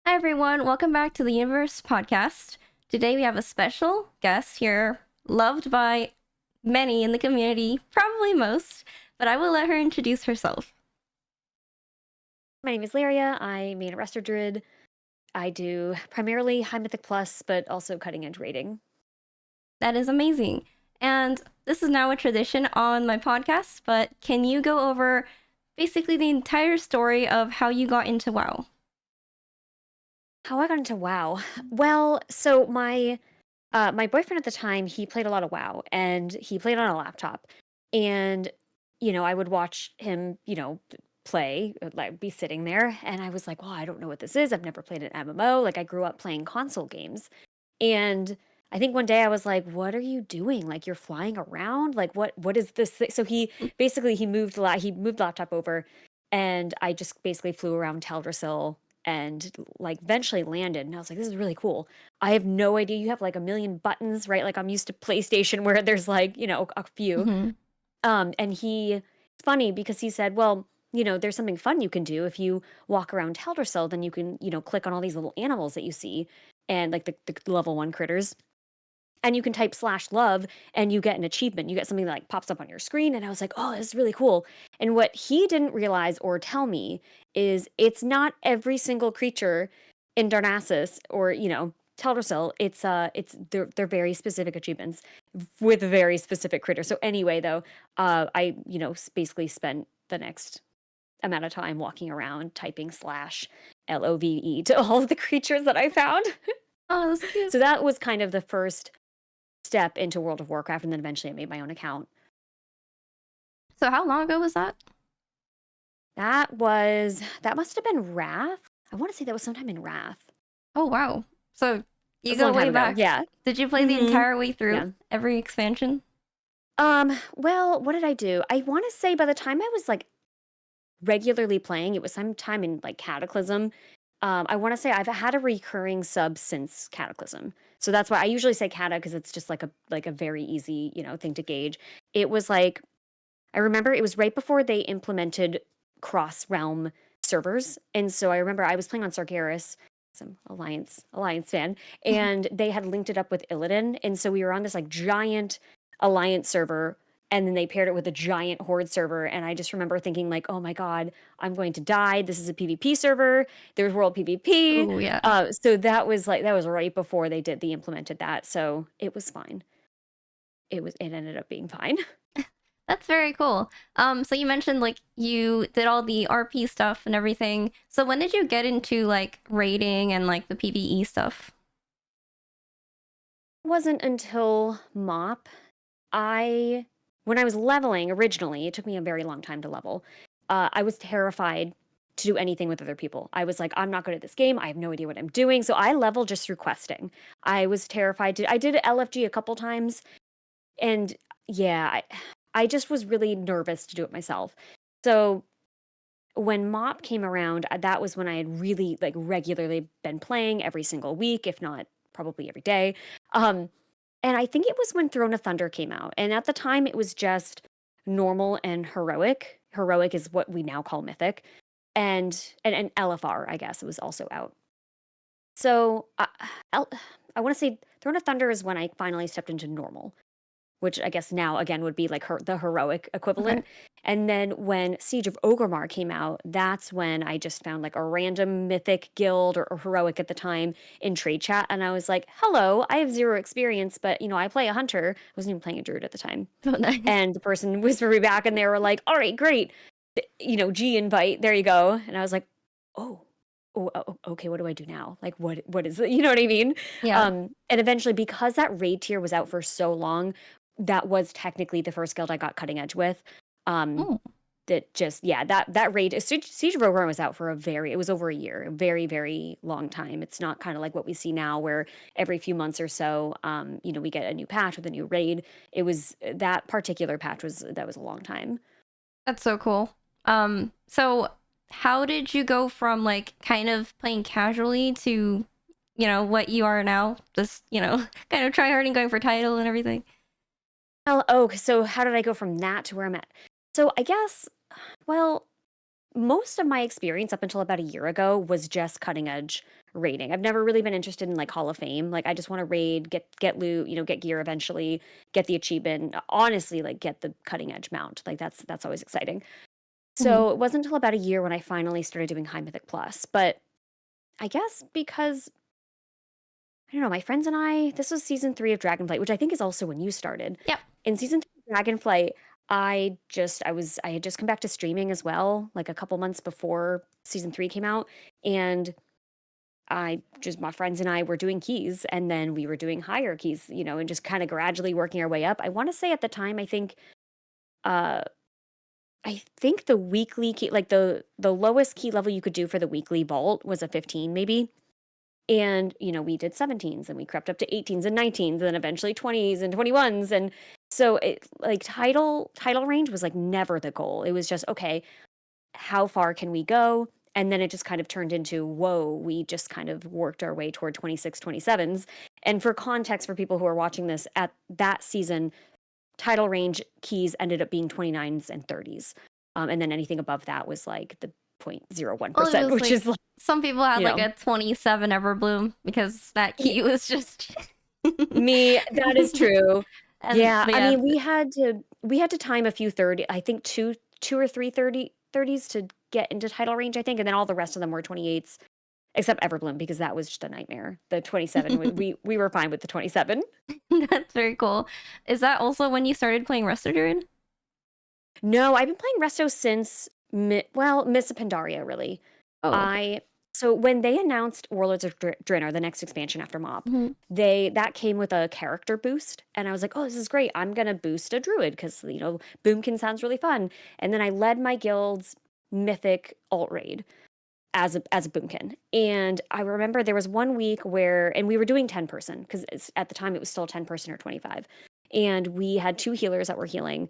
Hi, everyone. Welcome back to the Yuumiverse podcast. Today we have a special guest here, loved by many in the community, probably most, but I will let her introduce herself. My name is Layria. I main a resto druid. I do primarily high mythic plus, but also cutting edge rating. That is amazing. And this is now a tradition on my podcast, but can you go over basically the entire story of how you got into WoW? How I got into WoW? Well, so my boyfriend at the time, he played a lot of WoW, and he played on a laptop. And I would watch him, play, like be sitting there, and I was like, "Well, I don't know what this is. I've never played an MMO. Like I grew up playing console games." And I think one day I was like, "What are you doing? Like you're flying around? Like what is this thing?" So he moved the laptop over, and I just basically flew around Teldrassil and like eventually landed, and I was like, "This is really cool." I have no idea. You have like a million buttons, right? Like I'm used to PlayStation where there's like, a few. Mm-hmm. And it's funny because he said, "Well, there's something fun you can do if you walk around Teldrassil, then you can, click on all these little animals that you see and like the level 1 critters. And you can type /love and you get an achievement. You get something that like pops up on your screen." And I was like, "Oh, this is really cool." And what he didn't realize or tell me is it's not every single creature in Darnassus or, Teldrassil. They're very specific achievements with very specific critters. So anyway, though, I, basically spent the next amount of time walking around typing /LOVE to all of the creatures that I found. Oh, that's cute. So that was kind of the first step into World of Warcraft, and then eventually I made my own account. So how long ago was that? That must have been Wrath. I want to say that was sometime in Wrath. Oh, wow. So you That's a long go way time ago. back. Yeah. Did you play the Hmm. entire way through Yeah. every expansion? Well, what did I do? I want to say by the time I was like regularly playing, it was sometime in like Cataclysm. I want to say I've had a recurring sub since Cataclysm. So that's why I usually say Cata because it's just like a very easy, thing to gauge. It was like I remember it was right before they implemented cross realm servers. And so I remember I was playing on Sargeras, some Alliance fan, and they had linked it up with Illidan. And so we were on this like giant Alliance server. And then they paired it with a giant Horde server. And I just remember thinking, like, "Oh my God, I'm going to die. This is a PvP server. There's world PvP." Oh, yeah. So that was right before they implemented that. So it was fine. It ended up being fine. That's very cool. So you mentioned like you did all the RP stuff and everything. So when did you get into like raiding and like the PvE stuff? Wasn't until MOP. When I was leveling originally, it took me a very long time to level. I was terrified to do anything with other people. I was like, "I'm not good at this game. I have no idea what I'm doing." So I leveled just through questing. I was terrified I did LFG a couple times, and yeah, I just was really nervous to do it myself. So when MOP came around, that was when I had really like regularly been playing every single week, if not probably every day. Um, and I think it was when Throne of Thunder came out. And at the time, it was just normal and heroic. Heroic is what we now call mythic. And LFR, I guess, it was also out. So I want to say Throne of Thunder is when I finally stepped into normal, which I guess now again would be like the heroic Okay. equivalent. And then when Siege of Orgrimmar came out, that's when I just found like a random mythic guild or heroic at the time in trade chat. And I was like, "Hello, I have zero experience, but I play a hunter." I wasn't even playing a druid at the time. Oh, nice. And the person whispered me back and they were like, "All right, great. G invite, there you go." And I was like, "Oh, okay, what do I do now? Like what is it?" You know what I mean? Yeah. And eventually, because that raid tier was out for so long, that was technically the first guild I got cutting edge with. Um, Oh, that just yeah, that raid Siege of Rogran was out for it was over a year, a very, very long time. It's not kind of like what we see now where every few months or so, we get a new patch with a new raid. It was that particular patch was a long time. that's so cool. So how did you go from like kind of playing casually to, what you are now? Just, kind of try harding going for title and everything. Oh, so how did I go from that to where I'm at? So I guess, well, most of my experience up until about a year ago was just cutting edge raiding. I've never really been interested in like Hall of Fame. Like I just want to raid, get loot, get gear eventually, get the achievement. Honestly, like get the cutting edge mount. Like that's always exciting. Mhm. So it wasn't until about a year when I finally started doing High Mythic Plus. But I guess because I don't know, my friends and I, this was season 3 of Dragonflight, which I think is also when you started. Yep. In season 3 of Dragonflight, I had just come back to streaming as well, like a couple months before season 3 came out. And my friends and I were doing keys, and then we were doing higher keys, and just kind of gradually working our way up. I want to say at the time, uh, I think the weekly key, like the lowest key level you could do for the weekly vault was a 15 maybe. And, we did 17s and we crept up to 18s and 19s and then eventually 20s and 21s. And so it like title range was like never the goal. It was just, okay, how far can we go? And then it just kind of turned into, whoa, we just kind of worked our way toward 26, 27s. And for context, for people who are watching this, at that season, title range keys ended up being 29s and 30s. And then anything above that was like the Well, it 0.01%, was which like is like, some people had you like know, a 27 Everbloom because that key was just me, that is true. and Yeah, but I yeah, mean, we had to time a few 30, I think two or three 30s to get into title range, I think, and then all the rest of them were 28s, except Everbloom because that was just a nightmare. The 27, we were fine with the 27. that's very cool. Is that also when you started playing Resto Druid? No, I've been playing Resto since Miss Pandaria, really. Oh, okay. I So when they announced Warlords of Draenor, the next expansion after MoP, Mhm. that came with a character boost, and I was like, "Oh, this is great! I'm gonna boost a druid because Boomkin sounds really fun." And then I led my guild's mythic alt raid as a Boomkin, and I remember there was one week and we were doing 10-person because at the time it was still 10-person or 25, and we had 2 healers that were healing,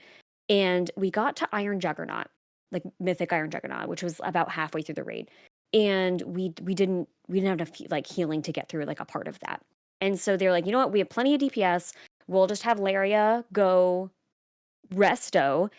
and we got to Iron Juggernaut, like mythic Iron Juggernaut, which was about halfway through the raid, and we didn't have enough like healing to get through like a part of that. And so they're like, you know what, we have plenty of DPS. We'll just have Layria go resto,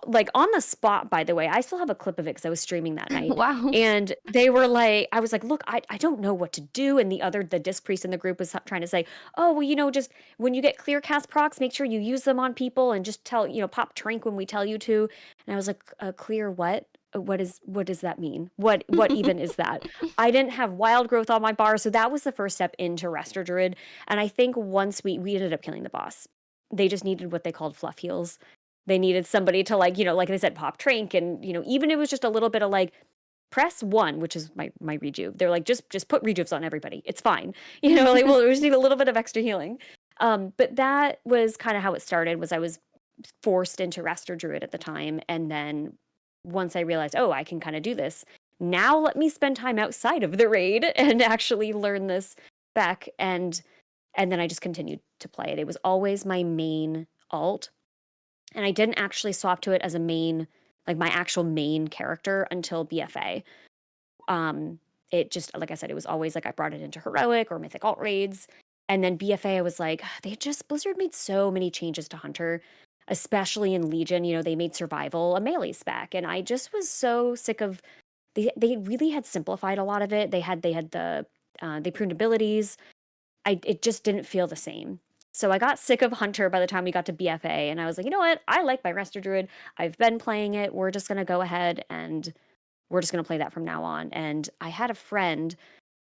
like on the spot. By the way, I still have a clip of it because I was streaming that night, Wow. and they were like, I was like, look, I don't know what to do. And the disc priest in the group was trying to say, oh well, just when you get clear cast procs, make sure you use them on people and just pop trank when we tell you to. And I was like, clear what? What does that mean? What even is that? I didn't have wild growth on my bar, so that was the first step into Rester Druid. And I think once we ended up killing the boss, they just needed what they called fluff heals. They needed somebody to like I said, pop trank, and even it was just a little bit of like press 1, which is my rejuve. They're like, just put rejuves on everybody. It's fine. Like, well, we just need a little bit of extra healing. But that was kind of how it started. Was I was forced into Rester Druid at the time, and then once I realized, oh, I can kind of do this. Now let me spend time outside of the raid and actually learn this back, and then I just continued to play it. It was always my main alt, and I didn't actually swap to it as a main, like my actual main character until BFA. It just, like I said, it was always like I brought it into heroic or mythic alt raids, and then BFA, I was like, Blizzard made so many changes to Hunter, especially in Legion. They made survival a melee spec, and I just was so sick of. They really had simplified a lot of it. They pruned abilities. It just didn't feel the same. So I got sick of Hunter by the time we got to BFA, and I was like, you know what? I like my Rester Druid. I've been playing it. We're just gonna go ahead and we're just gonna play that from now on. And I had a friend.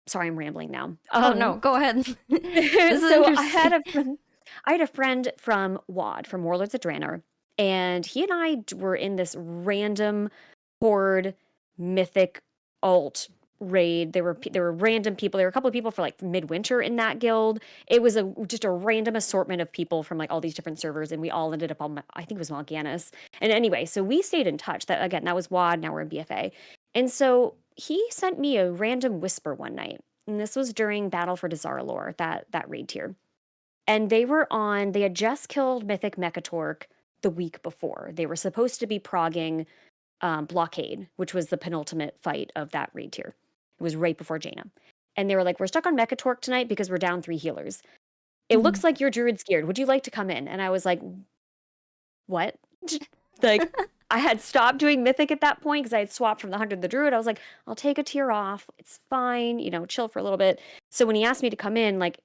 Sorry, I'm rambling now. Oh no, go ahead. This is So interesting. I had a friend from WAD, from Warlords of Draenor, and he and I were in this random horde mythic alt raid. There were random people. There were a couple of people for like midwinter in that guild. It was just a random assortment of people from like all these different servers, and we all ended up on, I think it was Mal'Ganis. And anyway, so we stayed in touch. That was WAD. Now we're in BFA, and so he sent me a random whisper one night, and this was during Battle for Dazar'alor, that raid tier. And they had just killed Mythic Mechatork the week before. They were supposed to be progging Blockade, which was the penultimate fight of that raid tier. It was right before Jaina. And they were like, we're stuck on Mechatork tonight because we're down 3 healers. It looks like your druid's geared. Would you like to come in? And I was like, what? Like, I had stopped doing Mythic at that point because I had swapped from the Hunter to the Druid. I was like, I'll take a tier off. It's fine, chill for a little bit. So when he asked me to come in, like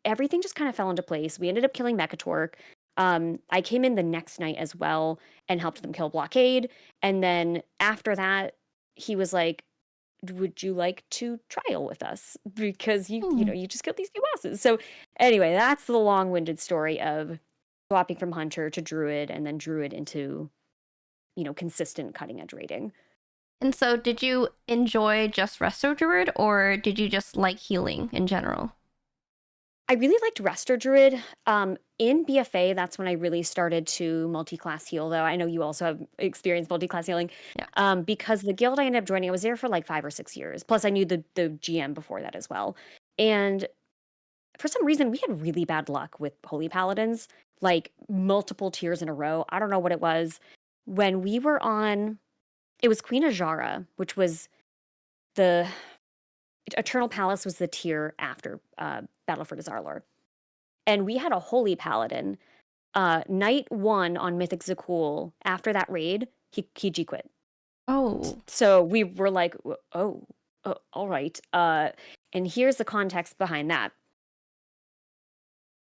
everything just kind of fell into place. We ended up killing Mechatork. I came in the next night as well and helped them kill Blockade. And then after that, he was like, would you like to trial with us? Because you just killed these two bosses. So anyway, that's the long-winded story of swapping from Hunter to Druid and then Druid into, consistent cutting edge rating. And so, did you enjoy just Resto Druid, or did you just like healing in general? I really liked Resto Druid. In BFA, that's when I really started to multi-class heal, though. I know you also have experienced multi-class healing. Yeah. Because the guild I ended up joining, I was there for like 5 or 6 years. Plus, I knew the GM before that as well. And for some reason, we had really bad luck with Holy Paladins, like multiple tiers in a row. I don't know what it was. When we were on, it was Queen Ajara, which was the Eternal Palace was the tier after Battle for Dazarlor. And we had a Holy Paladin. Night 1 on Mythic Zakul, after that raid, he G quit. Oh. So we were like, oh, all right. And here's the context behind that.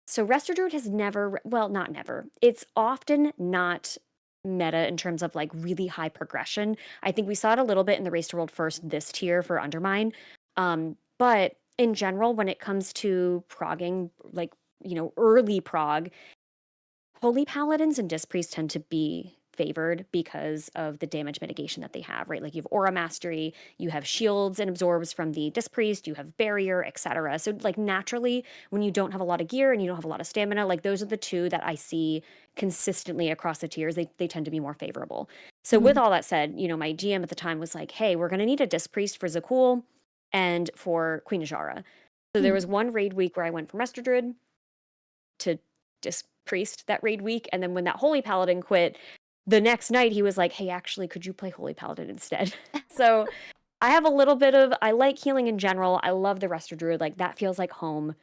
So Resto Druid has never, well, not never. It's often not meta in terms of like really high progression. I think we saw it a little bit in the Race to World First this tier for Undermine. But in general, when it comes to progging, like, early prog, Holy Paladins and Disc Priests tend to be favored because of the damage mitigation that they have, right? Like you have Aura Mastery, you have shields and absorbs from the Disc Priest, you have Barrier, etc. So like naturally, when you don't have a lot of gear and you don't have a lot of stamina, like those are the two that I see consistently across the tiers. They tend to be more favorable. So with all that said, my GM at the time was like, hey, we're going to need a Disc Priest for Zakul and for Queen Ajara. So there was one raid week where I went from Resto Druid to Disc Priest that raid week. And then when that Holy Paladin quit, the next night he was like, hey, actually, could you play Holy Paladin instead? So I have a little bit of, I like healing in general. I love the Resto Druid. Like that feels like home.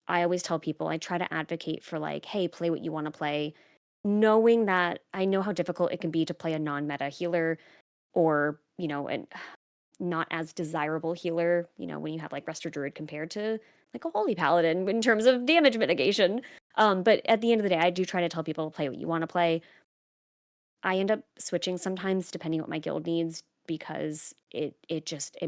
I always tell people, I try to advocate for like, hey, play what you want to play, knowing that I know how difficult it can be to play a non-meta healer or, and not as desirable healer, when you have like Resto Druid compared to like a Holy Paladin in terms of damage mitigation. But at the end of the day, I do try to tell people to play what you want to play. I end up switching sometimes depending what my guild needs because it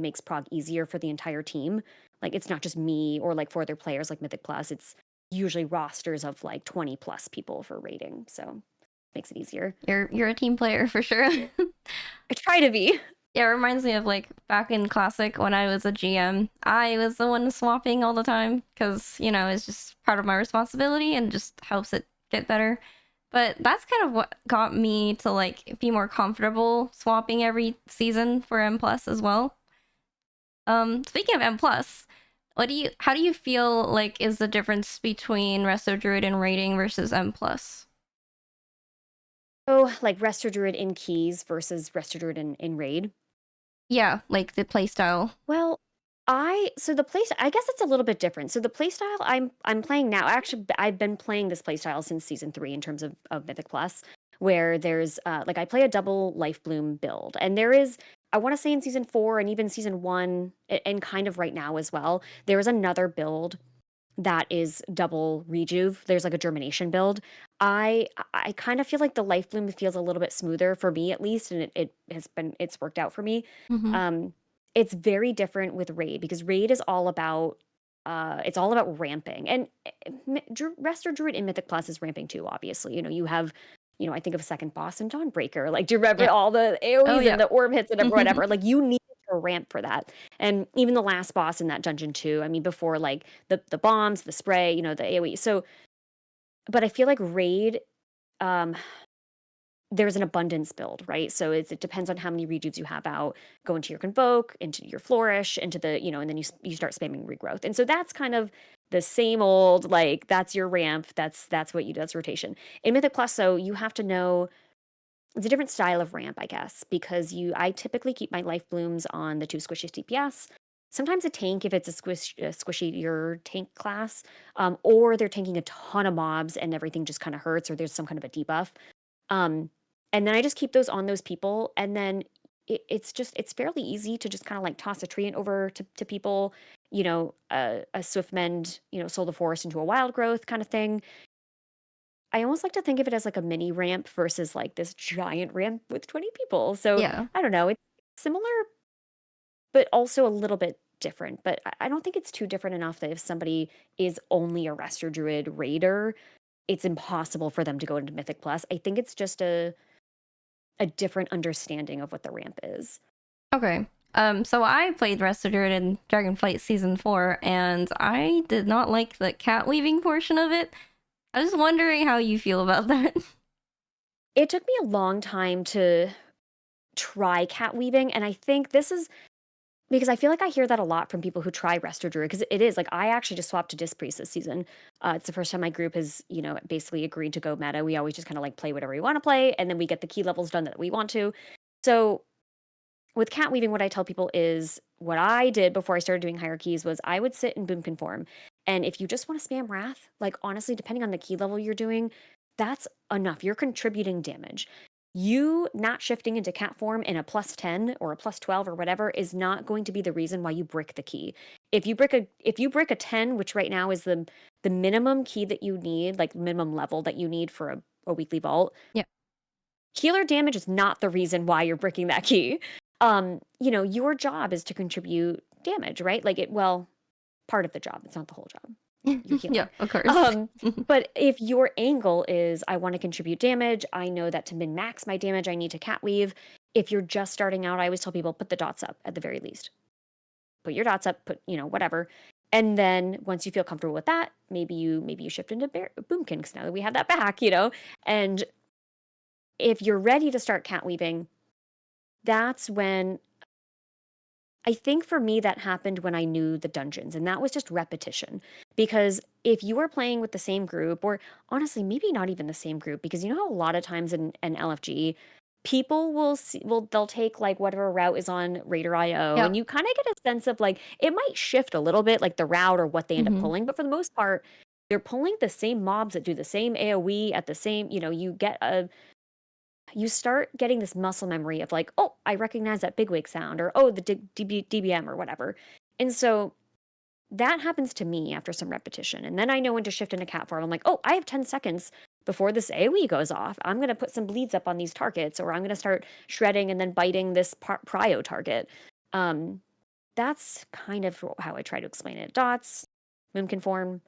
makes prog easier for the entire team. Like it's not just me or like 4 other players like Mythic Plus. It's usually rosters of like 20 plus people for raiding. So it makes it easier. You're a team player for sure. I try to be. Yeah, it reminds me of like back in Classic when I was a GM. I was the one swapping all the time because, it's just part of my responsibility and just helps it get better. But that's kind of what got me to like be more comfortable swapping every season for M plus as well. Speaking of M plus, how do you feel like is the difference between Resto Druid and rating versus M plus? Oh, like Resto Druid in keys versus Resto Druid in raid. Yeah, like the playstyle. Well, I guess it's a little bit different. So the playstyle I'm playing now, actually I've been playing this playstyle since season 3 in terms of Mythic Plus, where there's like I play a double Life Bloom build. And there is, I want to say in season 4 and even season 1 and kind of right now as well, there is another build that is double rejuve. There's like a germination build. I kind of feel like the Life Bloom feels a little bit smoother for me at least, and it's worked out for me. Mm-hmm. It's very different with raid because raid is all about it's all about ramping. And Resto Druid in Mythic Plus is ramping too, obviously. You have, I think of second boss and Dawnbreaker. Like, do you remember Yeah. all the AoEs Oh yeah. and the orb hits and whatever? Like, you need to ramp for that. And even the last boss in that dungeon too. I mean, before like the bombs, the spray, the AoE. So, but I feel like raid, um, there's an abundance build, right? So it depends on how many rejuves you have out. Go into your Convoke, into your Flourish, into the, and then you start spamming Regrowth. And so that's kind of the same old, like, that's your ramp. That's what you do. That's rotation. In Mythic Plus, so you have to know, it's a different style of ramp, I guess, because I typically keep my Life Blooms on the 2 squishy CPS. Sometimes a tank if it's a squishy your tank class, or they're tanking a ton of mobs and everything just kind of hurts, or there's some kind of a debuff. Um, And then I just keep those on those people, and then it's fairly easy to just kind of like toss a treant over to people, a swift mend, soul the forest into a wild growth kind of thing. I almost like to think of it as like a mini ramp versus like this giant ramp with 20 people. So Yeah. I don't know, it's similar, but also a little bit different. But I don't think it's too different enough that if somebody is only a Resto Druid raider, it's impossible for them to go into Mythic Plus. I think it's just a different understanding of what the ramp is. Okay. So I played Resto Druid in Dragonflight Season 4, and I did not like the cat weaving portion of it. I was wondering how you feel about that. It took me a long time to try cat weaving, and I think this is because I feel like I hear that a lot from people who try Resto Druid, because it is like I actually just swapped to Disc Priest this season. It's the first time my group has, basically agreed to go meta. We always just kind of like play whatever we want to play, and then we get the key levels done that we want to. So with cat weaving, what I tell people is what I did before I started doing hierarchies was I would sit in boom conform. And if you just want to spam wrath, like honestly, depending on the key level you're doing, that's enough. You're contributing damage. You not shifting into cat form in a plus 10 or a plus 12 or whatever is not going to be the reason why you brick the key. If you brick a 10, which right now is the minimum key that you need, like minimum level that you need for a weekly vault, Yeah. healer damage is not the reason why you're bricking that key. Your job is to contribute damage, right? Part of the job. It's not the whole job. You're Yeah, healing. of course. But if your angle is I want to contribute damage, I know that to min max my damage, I need to cat weave. If you're just starting out, I always tell people put the dots up at the very least. Put your dots up, whatever. And then once you feel comfortable with that, maybe you shift into boomkin, because now that we have that back, and if you're ready to start cat weaving, that's when I think for me that happened when I knew the dungeons, and that was just repetition. Because if you are playing with the same group, or honestly, maybe not even the same group, because you know how a lot of times in LFG, people they'll take like whatever route is on Raider.io, Yep. and you kind of get a sense of like it might shift a little bit, like the route or what they end up Hmm. pulling, but for the most part, they're pulling the same mobs that do the same AoE at the same, you start getting this muscle memory of like, oh, I recognize that bigwig sound, or oh, the DBM or whatever. And so that happens to me after some repetition. And then I know when to shift into cat form. I'm like, oh, I have 10 seconds before this AoE goes off. I'm going to put some bleeds up on these targets, or I'm going to start shredding and then biting this prio target. Um, that's kind of how I try to explain it. Dots, Moon form.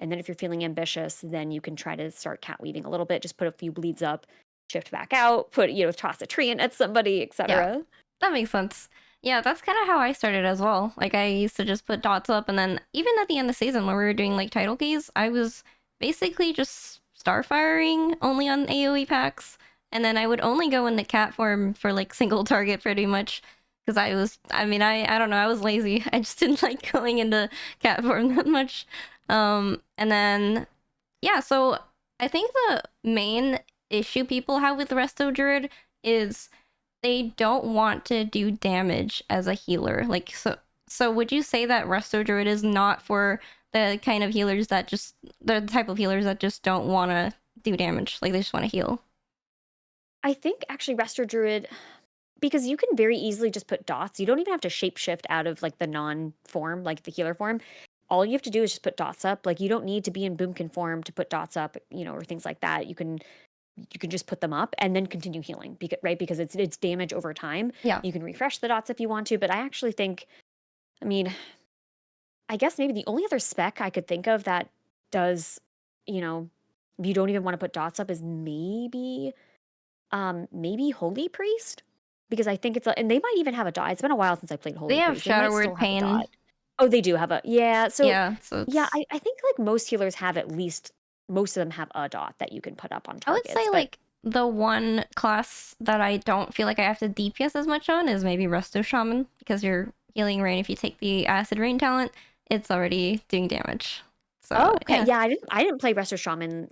And then if you're feeling ambitious, then you can try to start cat weaving a little bit. Just put a few bleeds up, shift back out, toss a tree in at somebody, Yeah. etc. That makes sense. Yeah, that's kind of how I started as well. Like, I used to just put dots up, and then even at the end of the season when we were doing like title keys, I was basically just starfiring only on AoE packs, and then I would only go into cat form for like single target pretty much. Because I don't know, I was lazy. I just didn't like going into cat form that much. And then, yeah, so I think the main issue people have with Resto Druid is they don't want to do damage as a healer. Like, so would you say that Resto Druid is not for the kind of healers that just the type of healers that just don't want to do damage, like they just want to heal? I think actually Resto Druid, because you can very easily just put dots. You don't even have to shapeshift out of like the non-form, like the healer form. All you have to do is just put dots up. Like you don't need to be in boomkin form to put dots up, or things like that. You can just put them up and then continue healing, right? Because it's damage over time. Yeah. You can refresh the dots if you want to, but I actually think, I mean, I guess maybe the only other spec I could think of that does, if you don't even want to put dots up is maybe Holy Priest, because I think and they might even have a dot. It's been a while since I played They Holy have Priest. They might Shadow Word still have a Pain. dot. Oh, they do have yeah. So Yeah, so yeah, it's I think like most healers have at least most of them have a dot that you can put up on I would targets. say But like the one class that I don't feel like I have to DPS as much on is maybe Resto Shaman, because you're healing rain. If you take the Acid Rain talent, it's already doing damage. So oh, okay, yeah. yeah, I didn't play Resto Shaman.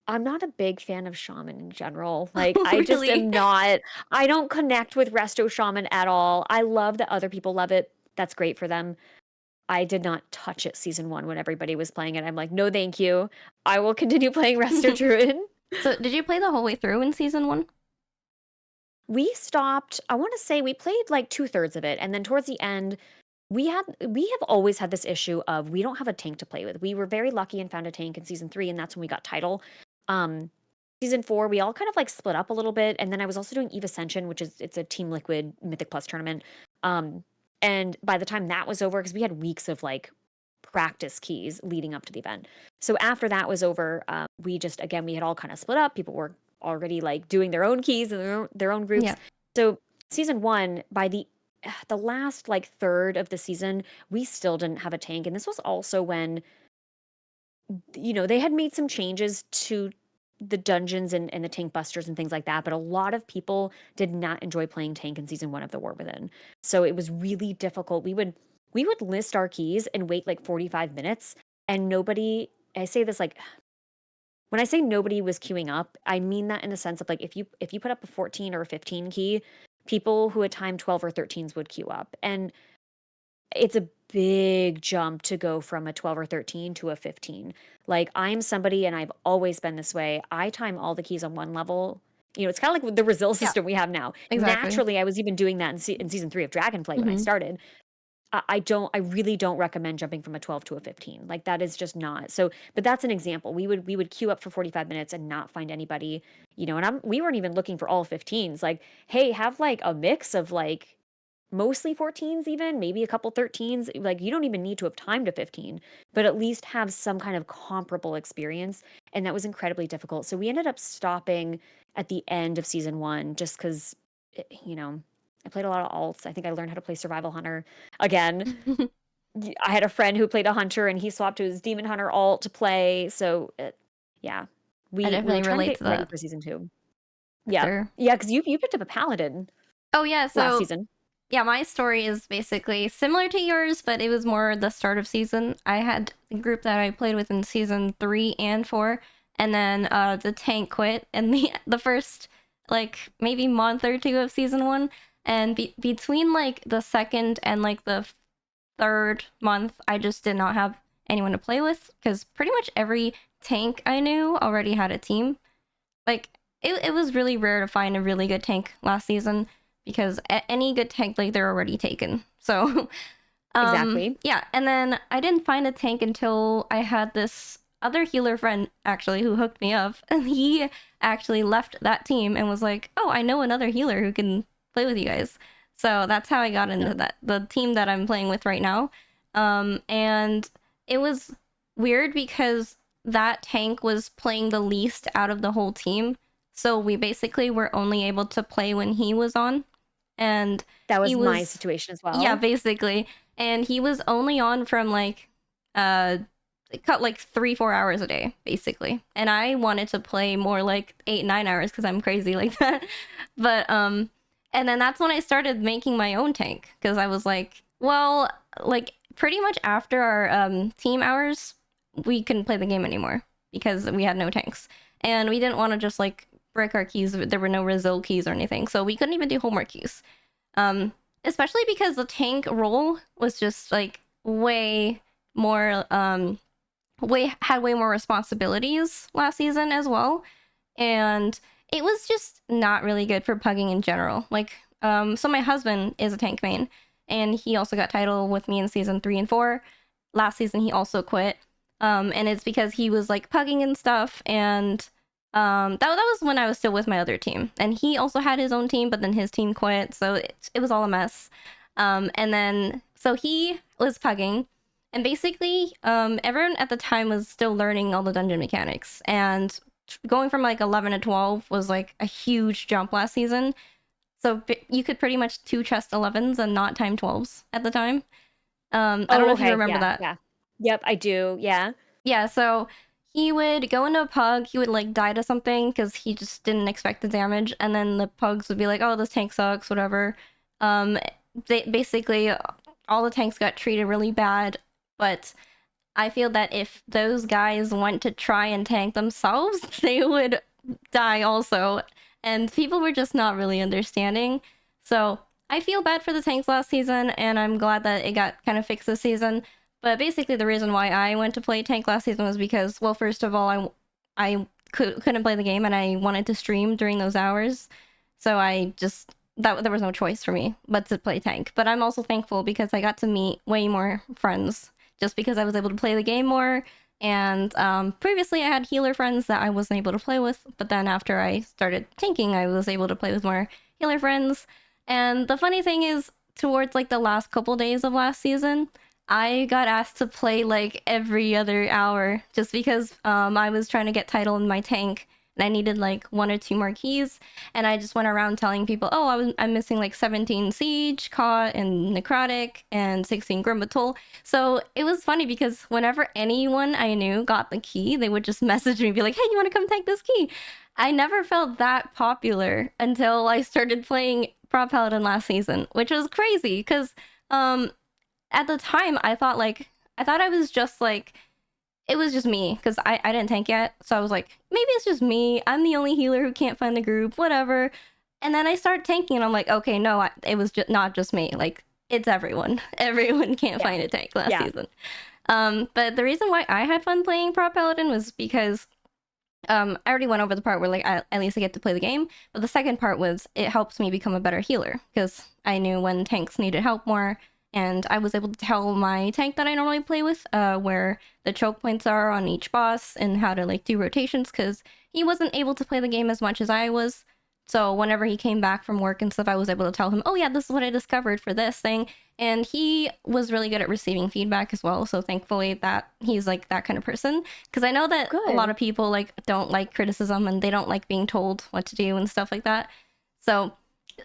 I'm not a big fan of Shaman in general. Like, I just Really? am not. I don't connect with Resto Shaman at all. I love that other people love it. That's great for them. I did not touch it season 1 when everybody was playing it. I'm like, no, thank you. I will continue playing Resto Druid. So did you play the whole way through in season 1? We stopped, I want to say we played like 2/3 of it. And then towards the end, we have always had this issue of we don't have a tank to play with. We were very lucky and found a tank in season 3, and that's when we got title. Um, season 4, we all kind of like split up a little bit. And then I was also doing Eve Ascension, which is it's a Team Liquid Mythic Plus tournament. Um, and by the time that was over, because we had weeks of like practice keys leading up to the event. So after that was over, we just again we had all kind of split up. People were already like doing their own keys and their own groups. Yeah. So season 1, by the last like third of the season, we still didn't have a tank, and this was also when they had made some changes to the dungeons and the tank busters and things like that, but a lot of people did not enjoy playing tank in season 1 of the War Within. So it was really difficult. We would list our keys and wait like 45 minutes, and nobody, I say this like when I say nobody was queuing up, I mean that in the sense of like if you put up a 14 or a 15 key, people who had timed 12 or 13s would queue up. And it's a big jump to go from a 12 or 13 to a 15. Like, I'm somebody, and I've always been this way. I time all the keys on one level. It's kind of like the resil Yeah, system we have now. exactly. Naturally, I was even doing that in season 3 of Dragonflight when I Mhm. started. I really don't recommend jumping from a 12 to a 15. Like, that is just not. So, but that's an example. We would queue up for 45 minutes and not find anybody, and we weren't even looking for all 15s. Like, hey, have like a mix of like mostly 14s, even maybe a couple 13s. Like, you don't even need to have timed a 15, but at least have some kind of comparable experience. And that was incredibly difficult. So we ended up stopping at the end of season 1 just because, I played a lot of alts. I think I learned how to play Survival Hunter again. I had a friend who played a hunter, and he swapped to his Demon Hunter alt to play. So, yeah, I we were definitely trying to relate get to ready that. for season 2. For Yeah. sure. Yeah, because you picked up a paladin Oh yeah, last so season. yeah, my story is basically similar to yours, but it was more the start of season. I had a group that I played with in season 3 and 4, and then the tank quit in the first like maybe month or two of season 1, and between like the second and like the third month, I just did not have anyone to play with because pretty much every tank I knew already had a team. Like it was really rare to find a really good tank last season because any good tank, like, they're already taken. So Exactly. yeah, and then I didn't find a tank until I had this other healer friend actually who hooked me up, and he actually left that team and was like, oh, I know another healer who can play with you guys. So that's how I got into the team that I'm playing with right now. And it was weird because that tank was playing the least out of the whole team. So we basically were only able to play when he was on. And That he was my was, situation as yeah, well. basically. And he was only on from like, it cut like 3-4 hours a day, basically. And I wanted to play more like 8-9 hours because I'm crazy like that. But, and then that's when I started making my own tank because I was like, well, like pretty much after our team hours, we couldn't play the game anymore because we had no tanks, and we didn't want to just like break our keys. There were no resil keys or anything, so we couldn't even do homework keys. Um, Especially because the tank role was just like way more way more responsibilities last season as well, and it was just not really good for pugging in general. Like, so my husband is a tank main, and he also got title with me in season 3 and 4. Last season, he also quit, and it's because he was like pugging and stuff, and that was when I was still with my other team, and he also had his own team, but then his team quit, so it was all a mess. And then so he was pugging, and basically, everyone at the time was still learning all the dungeon mechanics, and going from like 11 to 12 was like a huge jump last season. So you could pretty much two chest 11s and not time 12s at the time. I don't Oh, know if you okay. remember Yeah, that. yeah. Yep, I do. Yeah. Yeah, so he would go into a pug, he would like die to something because he just didn't expect the damage, and then the pugs would be like, oh, this tank sucks, whatever. Um, they basically all the tanks got treated really bad, but I feel that if those guys went to try and tank themselves, they would die also. And people were just not really understanding. So I feel bad for the tanks last season, and I'm glad that it got kind of fixed this season. But basically, the reason why I went to play tank last season was because, well, first of all, I couldn't play the game and I wanted to stream during those hours. So I just there was no choice for me but to play tank. But I'm also thankful because I got to meet way more friends just because I was able to play the game more. And previously I had healer friends that I wasn't able to play with, but then after I started tanking, I was able to play with more healer friends. And the funny thing is, towards like the last couple days of last season, I got asked to play like every other hour just because I was trying to get title in my tank and I needed like 1 or 2 more keys. And I just went around telling people, oh, I'm missing like 17 Siege, Caught, and Necrotic, and 16 Grimbatol. So it was funny because whenever anyone I knew got the key, they would just message me and be like, hey, you want to come take this key? I never felt that popular until I started playing Prop Paladin last season, which was crazy because at the time I thought I was just like, it was just me because I didn't tank yet. So I was like, maybe it's just me. I'm the only healer who can't find the group, whatever. And then I started tanking and I'm like, okay, no, it was not just me. Like, it's everyone. Everyone can't find a tank last season. But the reason why I had fun playing Prop Paladin was because I already went over the part where like at least I get to play the game. But the second part was it helps me become a better healer because I knew when tanks needed help more. And I was able to tell my tank that I normally play with where the choke points are on each boss and how to like do rotations because he wasn't able to play the game as much as I was. So whenever he came back from work and stuff, I was able to tell him, oh yeah, this is what I discovered for this thing. And he was really good at receiving feedback as well. So thankfully that he's like that kind of person. Because I know that a lot of people like don't like criticism and they don't like being told what to do and stuff like that. So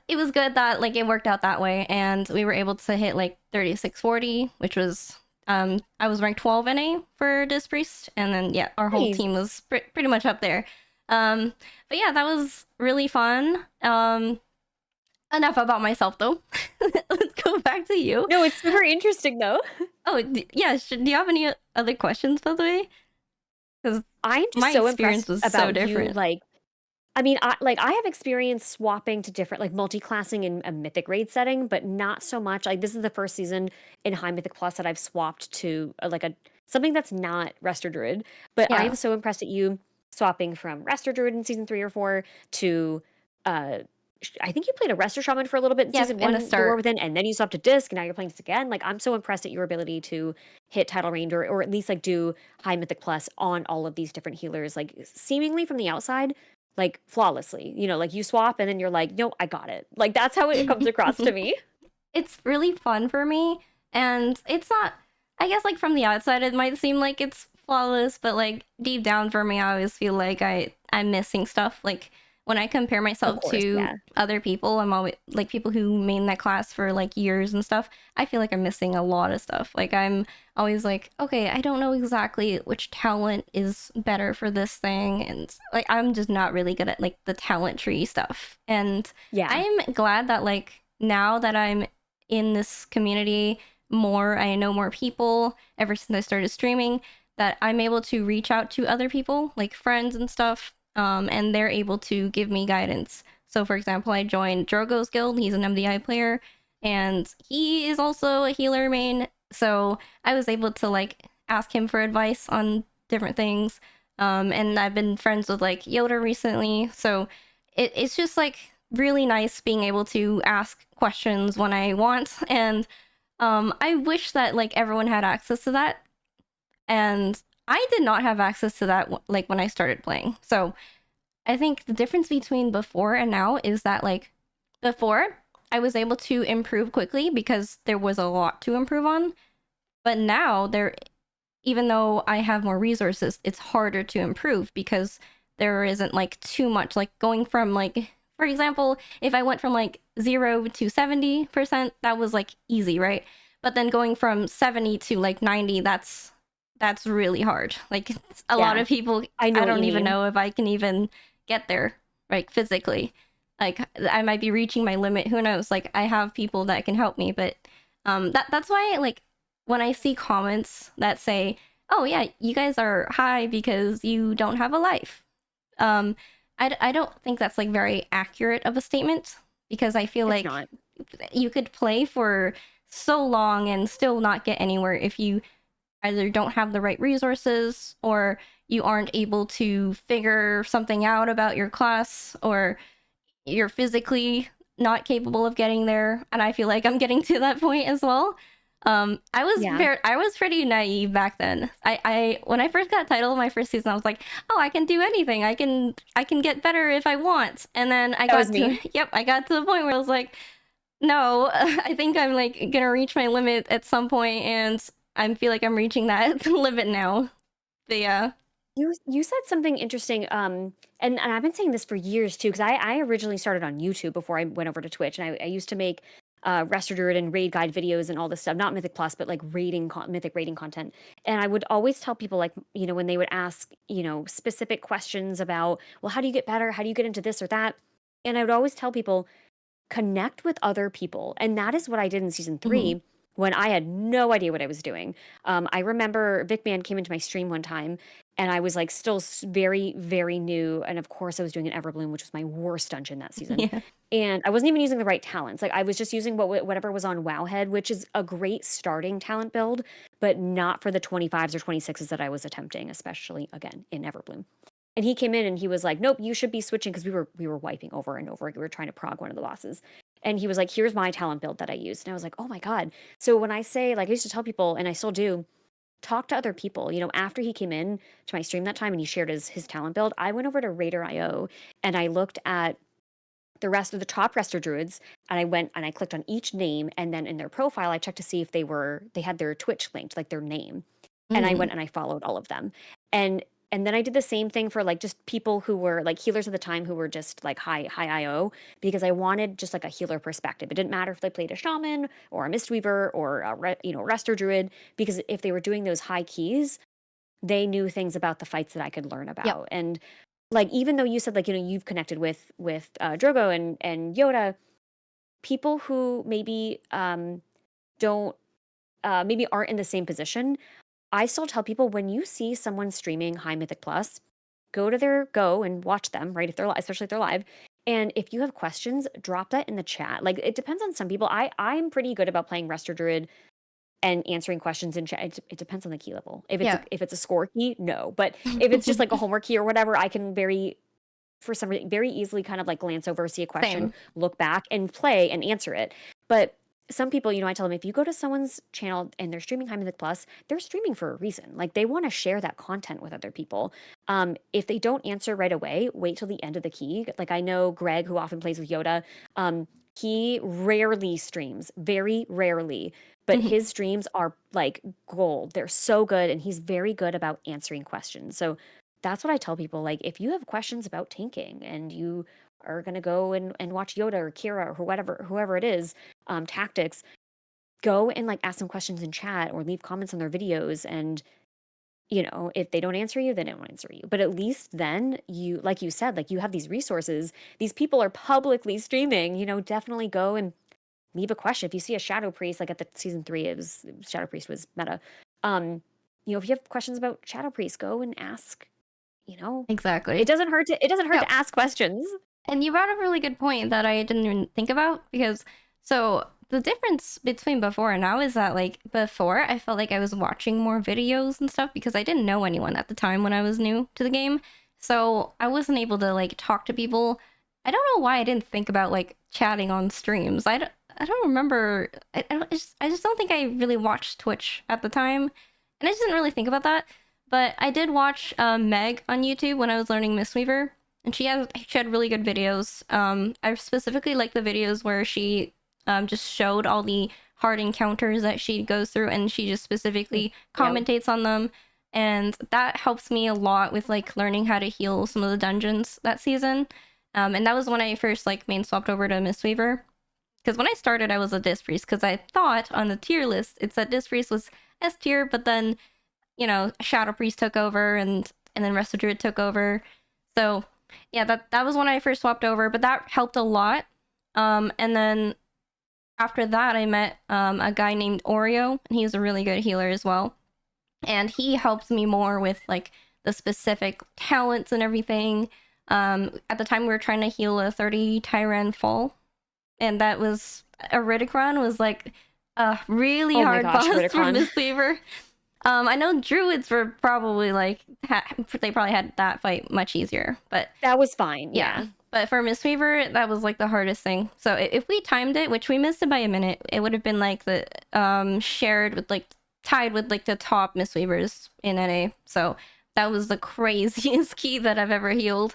it was good that like it worked out that way and we were able to hit like 3640, which was I was ranked 12 NA for Disc Priest, and then yeah, our whole team was pretty much up there. But yeah, that was really fun. Enough about myself though. Let's go back to you. No, it's super interesting though. Oh yeah, do you have any other questions by the way? Because I'm just my so experience impressed was about so different. you, like, I mean, I have experience swapping to different, like, multi-classing in a Mythic raid setting, but not so much. Like, this is the first season in High Mythic Plus that I've swapped to like a something that's not resto druid. But I Yeah. am so impressed at you swapping from resto druid in season 3 or 4 to uh I think you played a resto shaman for a little bit in season in 1, the the War start. Within, and then you swapped to disc, and now you're playing this again. Like, I'm so impressed at your ability to hit title range or at least like do High Mythic Plus on all of these different healers, like seemingly from the outside like flawlessly. You know, like you swap and then you're like, no, I got it. Like that's how it comes across to me. It's really fun for me, and it's not, I guess like from the outside it might seem like it's flawless, but like deep down for me I always feel like I'm missing stuff. Like when I compare Of myself course, to yeah. other people, I'm always like people who main that class for like years and stuff, I feel like I'm missing a lot of stuff. Like I'm always like, okay, I don't know exactly which talent is better for this thing, and like I'm just not really good at like the talent tree stuff. And Yeah. I'm glad that like now that I'm in this community more, I know more people ever since I started streaming, that I'm able to reach out to other people, like friends and stuff, and they're able to give me guidance. So, for example, I joined Drogo's guild. He's an MDI player, and he is also a healer main. So I was able to like ask him for advice on different things. And I've been friends with like Yoda recently. So it's just like really nice being able to ask questions when I want. And I wish that like everyone had access to that. And I did not have access to that like when I started playing. So I think the difference between before and now is that like before I was able to improve quickly because there was a lot to improve on. But now there, even though I have more resources, it's harder to improve because there isn't like too much like going from like, for example, if I went from like 0 to 70%, that was like easy, right? But then going from 70 to like 90, that's really hard. Like a lot of people, I know what don't you even mean. know if I can even get there, like physically. Like I might be reaching my limit. Who knows? Like I have people that can help me, but that's why like when I see comments that say, "Oh yeah, you guys are high because you don't have a life," um, I don't think that's like very accurate of a statement because I feel It's like not. you could play for so long and still not get anywhere if you either don't have the right resources, or you aren't able to figure something out about your class, or you're physically not capable of getting there. And I feel like I'm getting to that point as well. Yeah. I was pretty naive back then. I when I first got title my first season, I was like, oh, I can do anything. I can get better if I want. And then I That was got to me. yep, I got to the point where I was like, no, I think I'm like gonna reach my limit at some point, and I feel like I'm reaching that limit now. But yeah. You said something interesting, and I've been saying this for years too, because I originally started on YouTube before I went over to Twitch, and I used to make resto druid and raid guide videos and all this stuff, not Mythic Plus, but like Mythic raiding content. And I would always tell people, like, when they would ask, specific questions about, well, how do you get better? How do you get into this or that? And I would always tell people, connect with other people. And that is what I did in season Mhm. 3 when I had no idea what I was doing. I remember Vic Man came into my stream one time and I was like still very, very new. And of course, I was doing an Everbloom, which was my worst dungeon that season. Yeah. And I wasn't even using the right talents. Like I was just using whatever was on Wowhead, which is a great starting talent build, but not for the 25s or 26s that I was attempting, especially again in Everbloom. And he came in and he was like, "Nope, you should be switching," because we were wiping over and over. We were trying to prog one of the bosses. And he was like, "Here's my talent build that I used." And I was like, "Oh my God." So when I say, like, I used to tell people, and I still do, talk to other people. After he came in to my stream that time and he shared his talent build, I went over to Raider.io and I looked at the rest of the top resto druids, and I went and I clicked on each name, and then in their profile I checked to see if they had their Twitch linked, like their name. And I Mm. went and I followed all of them. And then I did the same thing for like just people who were like healers at the time who were just like high IO, because I wanted just like a healer perspective. It didn't matter if they played a shaman or a mistweaver or resto druid, because if they were doing those high keys, they knew things about the fights that I could learn Yep. about. And like even though you said, like, you've connected with Drogo and Yoda, people who maybe don't maybe aren't in the same position, I still tell people, when you see someone streaming High Mythic Plus, go and watch them, right? If they're especially if they're live. And if you have questions, drop that in the chat. Like it depends on some people. I'm pretty good about playing Resto Druid and answering questions in chat. It depends on the key level. Yeah. If it's a score key, no. But if it's just like a homework key or whatever, I can for some reason very easily kind of like glance over, see a question, Same. look back and play and answer it. But some people, I tell them, if you go to someone's channel and they're streaming High Mythic Plus, they're streaming for a reason. Like they want to share that content with other people. If they don't answer right away, wait till the end of the key. Like I know Greg, who often plays with Yoda, he rarely streams, very rarely, but Mhm. his streams are like gold. They're so good, and he's very good about answering questions. So that's what I tell people. Like, if you have questions about tanking and you are going to go and watch Yoda or Kira or whoever it is, tactics, go and like ask some questions in chat or leave comments on their videos. And, if they don't answer you, they don't answer you. But at least then like you said, like you have these resources, these people are publicly streaming, definitely go and leave a question. If you see a Shadow Priest, like at the season 3, Shadow Priest was meta. If you have questions about Shadow Priest, go and ask. It Exactly. doesn't hurt to Yep. ask questions. And you brought up a really good point that I didn't even think about, because so the difference between before and now is that, like, before I felt like I was watching more videos and stuff because I didn't know anyone at the time when I was new to the game. So I wasn't able to like talk to people. I don't know why I didn't think about like chatting on streams. I don't remember. I just don't think I really watched Twitch at the time, and I just didn't really think about that. But I did watch Meg on YouTube when I was learning Mistweaver, and she had really good videos. I specifically like the videos where she just showed all the hard encounters that she goes through, and she just specifically Yeah. commentates on them, and that helps me a lot with like learning how to heal some of the dungeons that season. And that was when I first like main swapped over to Mistweaver, because when I started I was a Disc Priest, because I thought on the tier list it said Disc Priest was S tier, but then Shadow Priest took over, and then Resto Druid took over. So yeah, that was when I first swapped over, but that helped a lot. And then after that, I met a guy named Oreo, and he's a really good healer as well. And he helps me more with like the specific talents and everything. At the time, we were trying to heal a 30 Tyran fall, and that was a Ridicron was like a really Oh my hard gosh, boss for Ridicon. Mistweaver. I know druids were probably like they probably had that fight much easier, but That was fine. yeah. Yeah. But for Mistweaver, that was like the hardest thing. So if we timed it, which we missed it by a minute, it would have been like the shared with like tied with like the top Mistweavers in NA. So that was the craziest key that I've ever healed.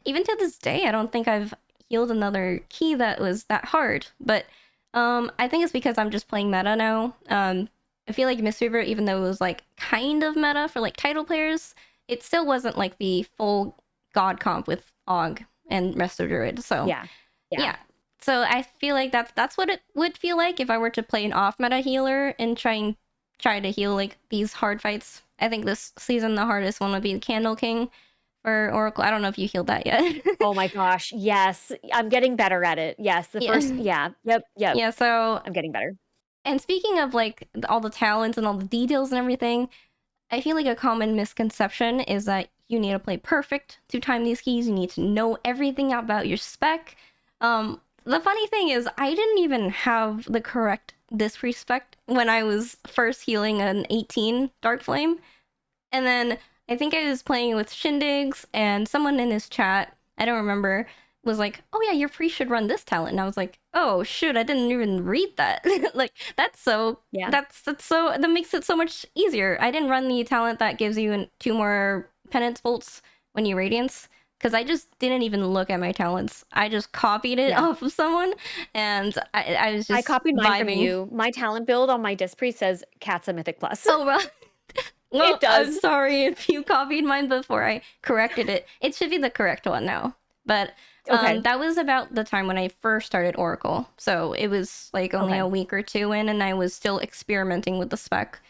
Even to this day, I don't think I've healed another key that was that hard. But I think it's because I'm just playing meta now. I feel like Mistweaver, even though it was like kind of meta for like title players, it still wasn't like the full god comp with Og and resto druid. So Yeah. So I feel like that's what it would feel like if I were to play an off meta healer and try to heal like these hard fights. I think this season the hardest one would be the Candle King for Oracle. I don't know if you healed that yet. Oh my gosh. Yes. I'm getting better at it. Yes. The first, yeah. Yep. Yeah, so I'm getting better. and speaking of like all the talents and all the details and everything, I feel like a common misconception is that you need to play perfect to time these keys. You need to know everything about your spec. The funny thing is, I didn't even have the correct disrespect when I was first healing an 18 Dark Flame. And then I think I was playing with Shindigs, and someone in his chat, I don't remember, was like, "Oh yeah, your priest should run this talent." And I was like, "Oh shoot, I didn't even read that." Like that's so Yeah. that's so that makes it so much easier. I didn't run the talent that gives you 2 more penance bolts when you radiance because I just didn't even look at my talents. I just copied it Yeah. off of someone, and I was just I copied mine from vibing. you. My talent build on my disc priest says Cat's a Mythic Plus. Oh well. Well, It does. I'm sorry if you copied mine before I corrected it. It should be the correct one now. But Okay. that was about the time when I first started Oracle. So it was like only Okay. a week or 2 in, and I was still experimenting with the spec.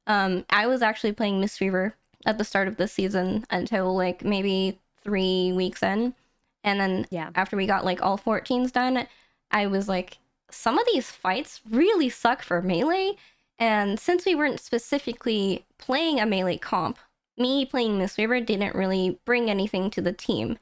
I was actually playing Mistweaver at the start of this season until like maybe 3 weeks in. And then Yeah. after we got like all 14s done, I was like, some of these fights really suck for melee. And since we weren't specifically playing a melee comp, me playing Mistweaver didn't really bring anything to the team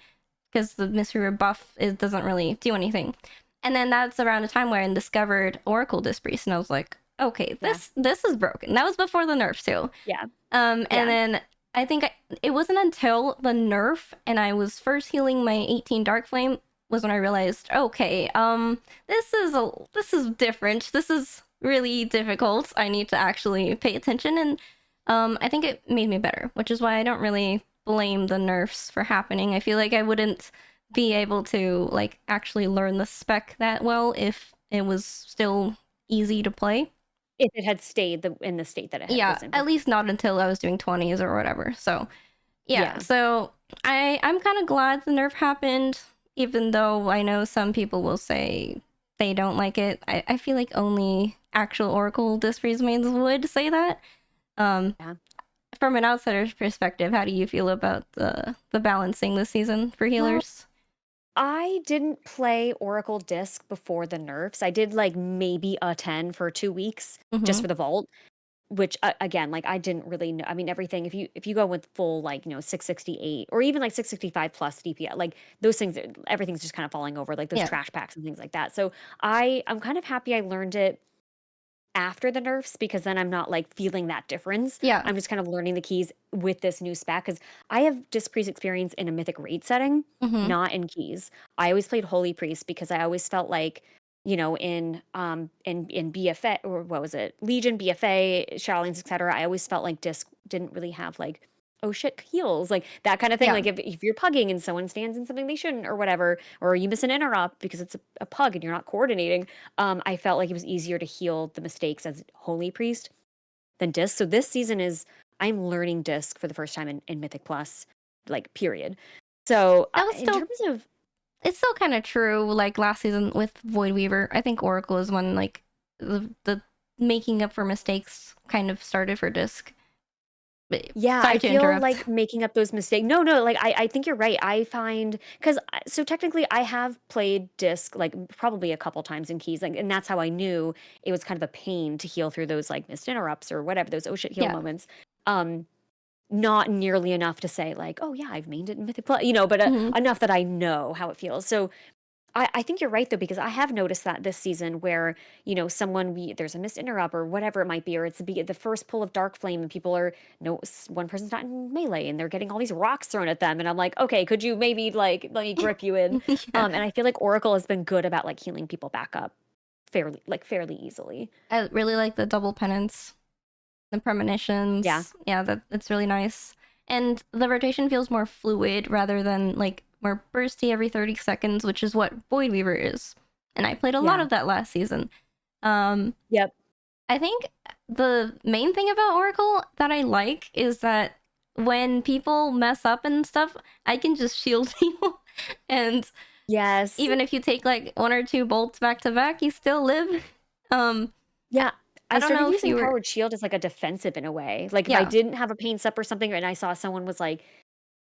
because the Mistweaver buff doesn't really do anything. And then that's around the time where I discovered Oracle Disc Priest, and I was like, okay, this is broken. That was before the nerf too. Yeah. And then I think it wasn't until the nerf and I was first healing my 18 Dark Flame was when I realized, okay, this is different. This is really difficult. I need to actually pay attention, and I think it made me better, which is why I don't really blame the nerfs for happening. I feel like I wouldn't be able to like actually learn the spec that well if it was still easy to play. If it had stayed in the state that it Yeah, was in. at least not until I was doing 20s or whatever. So yeah. So I'm kind of glad the nerf happened, even though I know some people will say they don't like it. I feel like only actual Oracle Disc Priest mains would say that. From an outsider's perspective, how do you feel about the balancing this season for healers? I didn't play Oracle Disc before the nerfs. I did like maybe a 10 for 2 weeks just for the vault, which again, like I didn't really know. I mean, everything if you go with full like 668 or even like 665 plus DPS, like those things, everything's just kind of falling over, like those trash packs and things like that. So I'm kind of happy I learned it after the nerfs because then I'm not like feeling that difference. Yeah. I'm just kind of learning the keys with this new spec because I have Disc Priest experience in a Mythic raid setting, not in keys. I always played Holy Priest because I always felt like, in BFA or what was it? Legion, BFA, Shadowlands, etc. I always felt like Disc didn't really have like, oh shit, heals, like that kind of thing. Yeah. Like if you're pugging and someone stands in something they shouldn't or whatever, or you miss an interrupt because it's a pug and you're not coordinating, I felt like it was easier to heal the mistakes as Holy Priest than Disc. So this season I'm learning Disc for the first time in Mythic Plus, like period. So in terms of, it's still kind of true. Like last season with Void Weaver, I think Oracle is when like the making up for mistakes kind of started for Disc. Yeah, I feel like making up those mistakes. No, like I think you're right. I find because so technically I have played Disc like probably a couple times in keys, like, and that's how I knew it was kind of a pain to heal through those like missed interrupts or whatever, those oh shit heal moments. Not nearly enough to say like, oh yeah, I've mained it in Mythic Plus, but enough that I know how it feels. So I think you're right though, because I have noticed that this season where, there's a missed interrupt or whatever it might be, or it's the first pull of Dark Flame and people are, no, one person's not in melee and they're getting all these rocks thrown at them. And I'm like, okay, could you maybe like, let me grip you in? Yeah. And I feel like Oracle has been good about like healing people back up fairly easily. I really like the double penance, the Yeah. premonitions. Yeah, that's really nice. And the rotation feels more fluid rather than like more bursty every 30 seconds, which is what Void Weaver is. And I played a lot Yeah. of that last season. Um, Yep. I think the main thing about Oracle that I like is that when people mess up and stuff, I can just shield people. And Yes. even if you take like one or two bolts back to back, you still live. Um, Yeah. I I don't started know if using you were. Powered Shield as like a defensive in a way. Like if I Yeah, didn't have a pain sup or something and I saw someone was like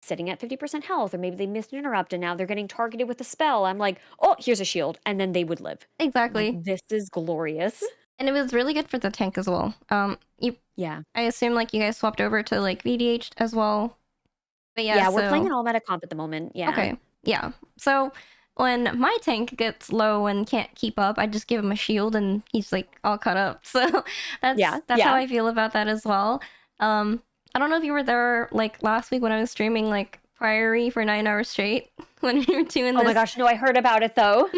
sitting at 50% health, or maybe they missed an interrupt and now they're getting targeted with a spell, I'm like, oh, here's a shield. And then they would live. I'm like, exactly. this is glorious. And it was really good for the tank as well. Yeah. I assume like you guys swapped over to like VDH as well. But yeah, Yeah, we're playing so an all meta comp at the moment. Yeah. okay, yeah. So when my tank gets low and can't keep up, I just give him a shield and he's like all cut up. So Yeah. that's how Yeah. I feel about that as well. I don't know if you were there like last week when I was streaming like Priory for 9 hours straight when we were doing Oh my this. gosh, no, I heard about it though.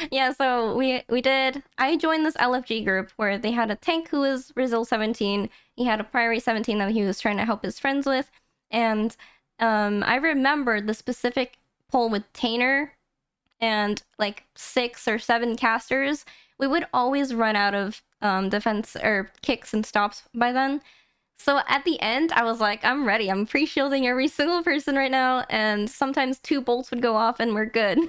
Yeah, so we did. I joined this LFG group where they had a tank who was resil 17. He had a Priory 17 that he was trying to help his friends with, and I remembered the specific pull with Tainer and like 6 or 7 casters. We would always run out of defense or kicks and stops by then. So at the end, I was like, I'm ready. I'm pre-shielding every single person right now, and sometimes 2 bolts would go off and we're good.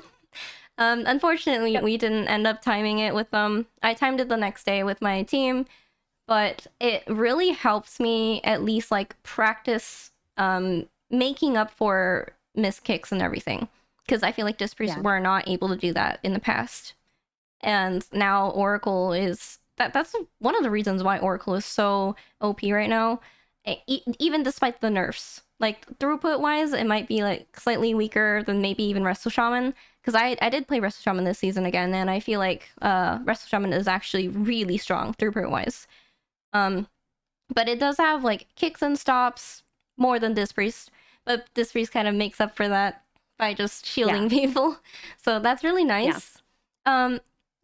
Unfortunately, Yep. we didn't end up timing it with them. I timed it the next day with my team, but it really helps me at least like practice making up for missed kicks and everything. Because I feel like Dispriests Yeah. were not able to do that in the past. And now Oracle is that's one of the reasons why Oracle is so OP right now. Even despite the nerfs. Like throughput wise, it might be like slightly weaker than maybe even Resto Shaman. Because I did play Resto Shaman this season again, and I feel like Resto Shaman is actually really strong throughput wise. But it does have like kicks and stops more than Dispriest. But Dispriest kind of makes up for that by just shielding Yeah. people. So that's really Yeah. nice.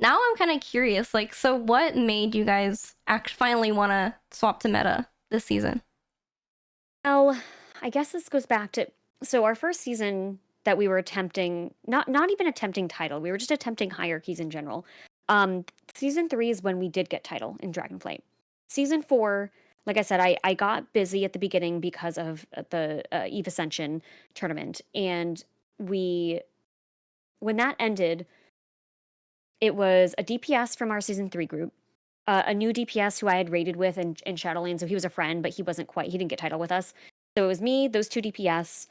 Now I'm kind of curious, like, so what made you guys finally want to swap to meta this season? Well, I guess this goes back to so our first season that we were attempting, not even attempting title, we were just attempting hierarchies in general. Season 3 is when we did get title in Dragonflight. Season 4, like I said, I got busy at the beginning because of the Eve Ascension tournament, and when that ended, it was a DPS from our season 3 group, a new DPS who I had raided with in Shadowlands. So he was a friend, but he didn't get title with us. So it was me, those 2 DPS.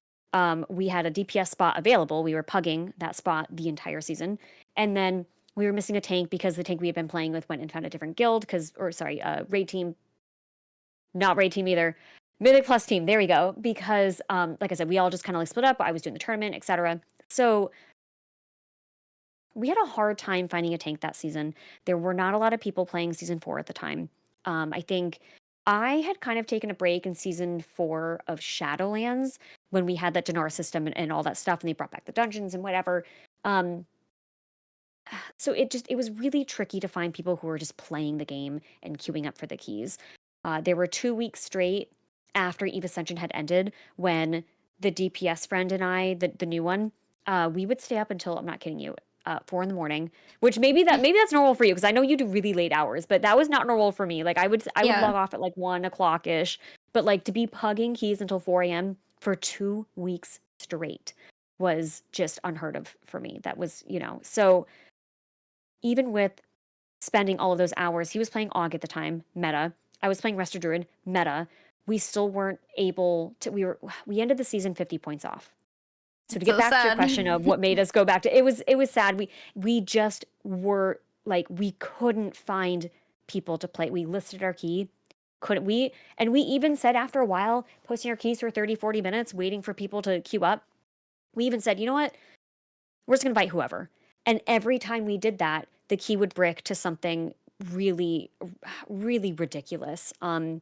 We had a DPS spot available. We were pugging that spot the entire season. And then we were missing a tank because the tank we had been playing with went and found a different guild raid team, not raid team either. Mythic plus team, there we go. Because like I said, we all just kind of like split up. I was doing the tournament, etc. So we had a hard time finding a tank that season. There were not a lot of people playing season 4 at the time. I think I had kind of taken a break in season 4 of Shadowlands when we had that dinar system and all that stuff, and they brought back the dungeons and whatever. Um, so it was really tricky to find people who were just playing the game and queuing up for the keys. There were 2 weeks straight after Eve Ascension had ended when the DPS friend and I, the new one, we would stay up until, I'm not kidding you, 4 in the morning, which maybe that's normal for you because I know you do really late hours, but that was not normal for me. Like I would Yeah, log off at like 1 o'clock ish, but like to be pugging keys until 4 a.m. for 2 weeks straight was just unheard of for me. That was, so even with spending all of those hours, he was playing Og at the time, meta. I was playing Resto Druid, meta. We still weren't able to. We ended the season 50 points off. So to get so back to your sad. question of what made us go back to it was sad. We just were like we couldn't find people to play. We listed our key. Couldn't we? And we even said after a while, posting our keys for 30, 40 minutes, waiting for people to queue up. We even said, you know what? We're just gonna invite whoever. And every time we did that, the key would brick to something really, really ridiculous. The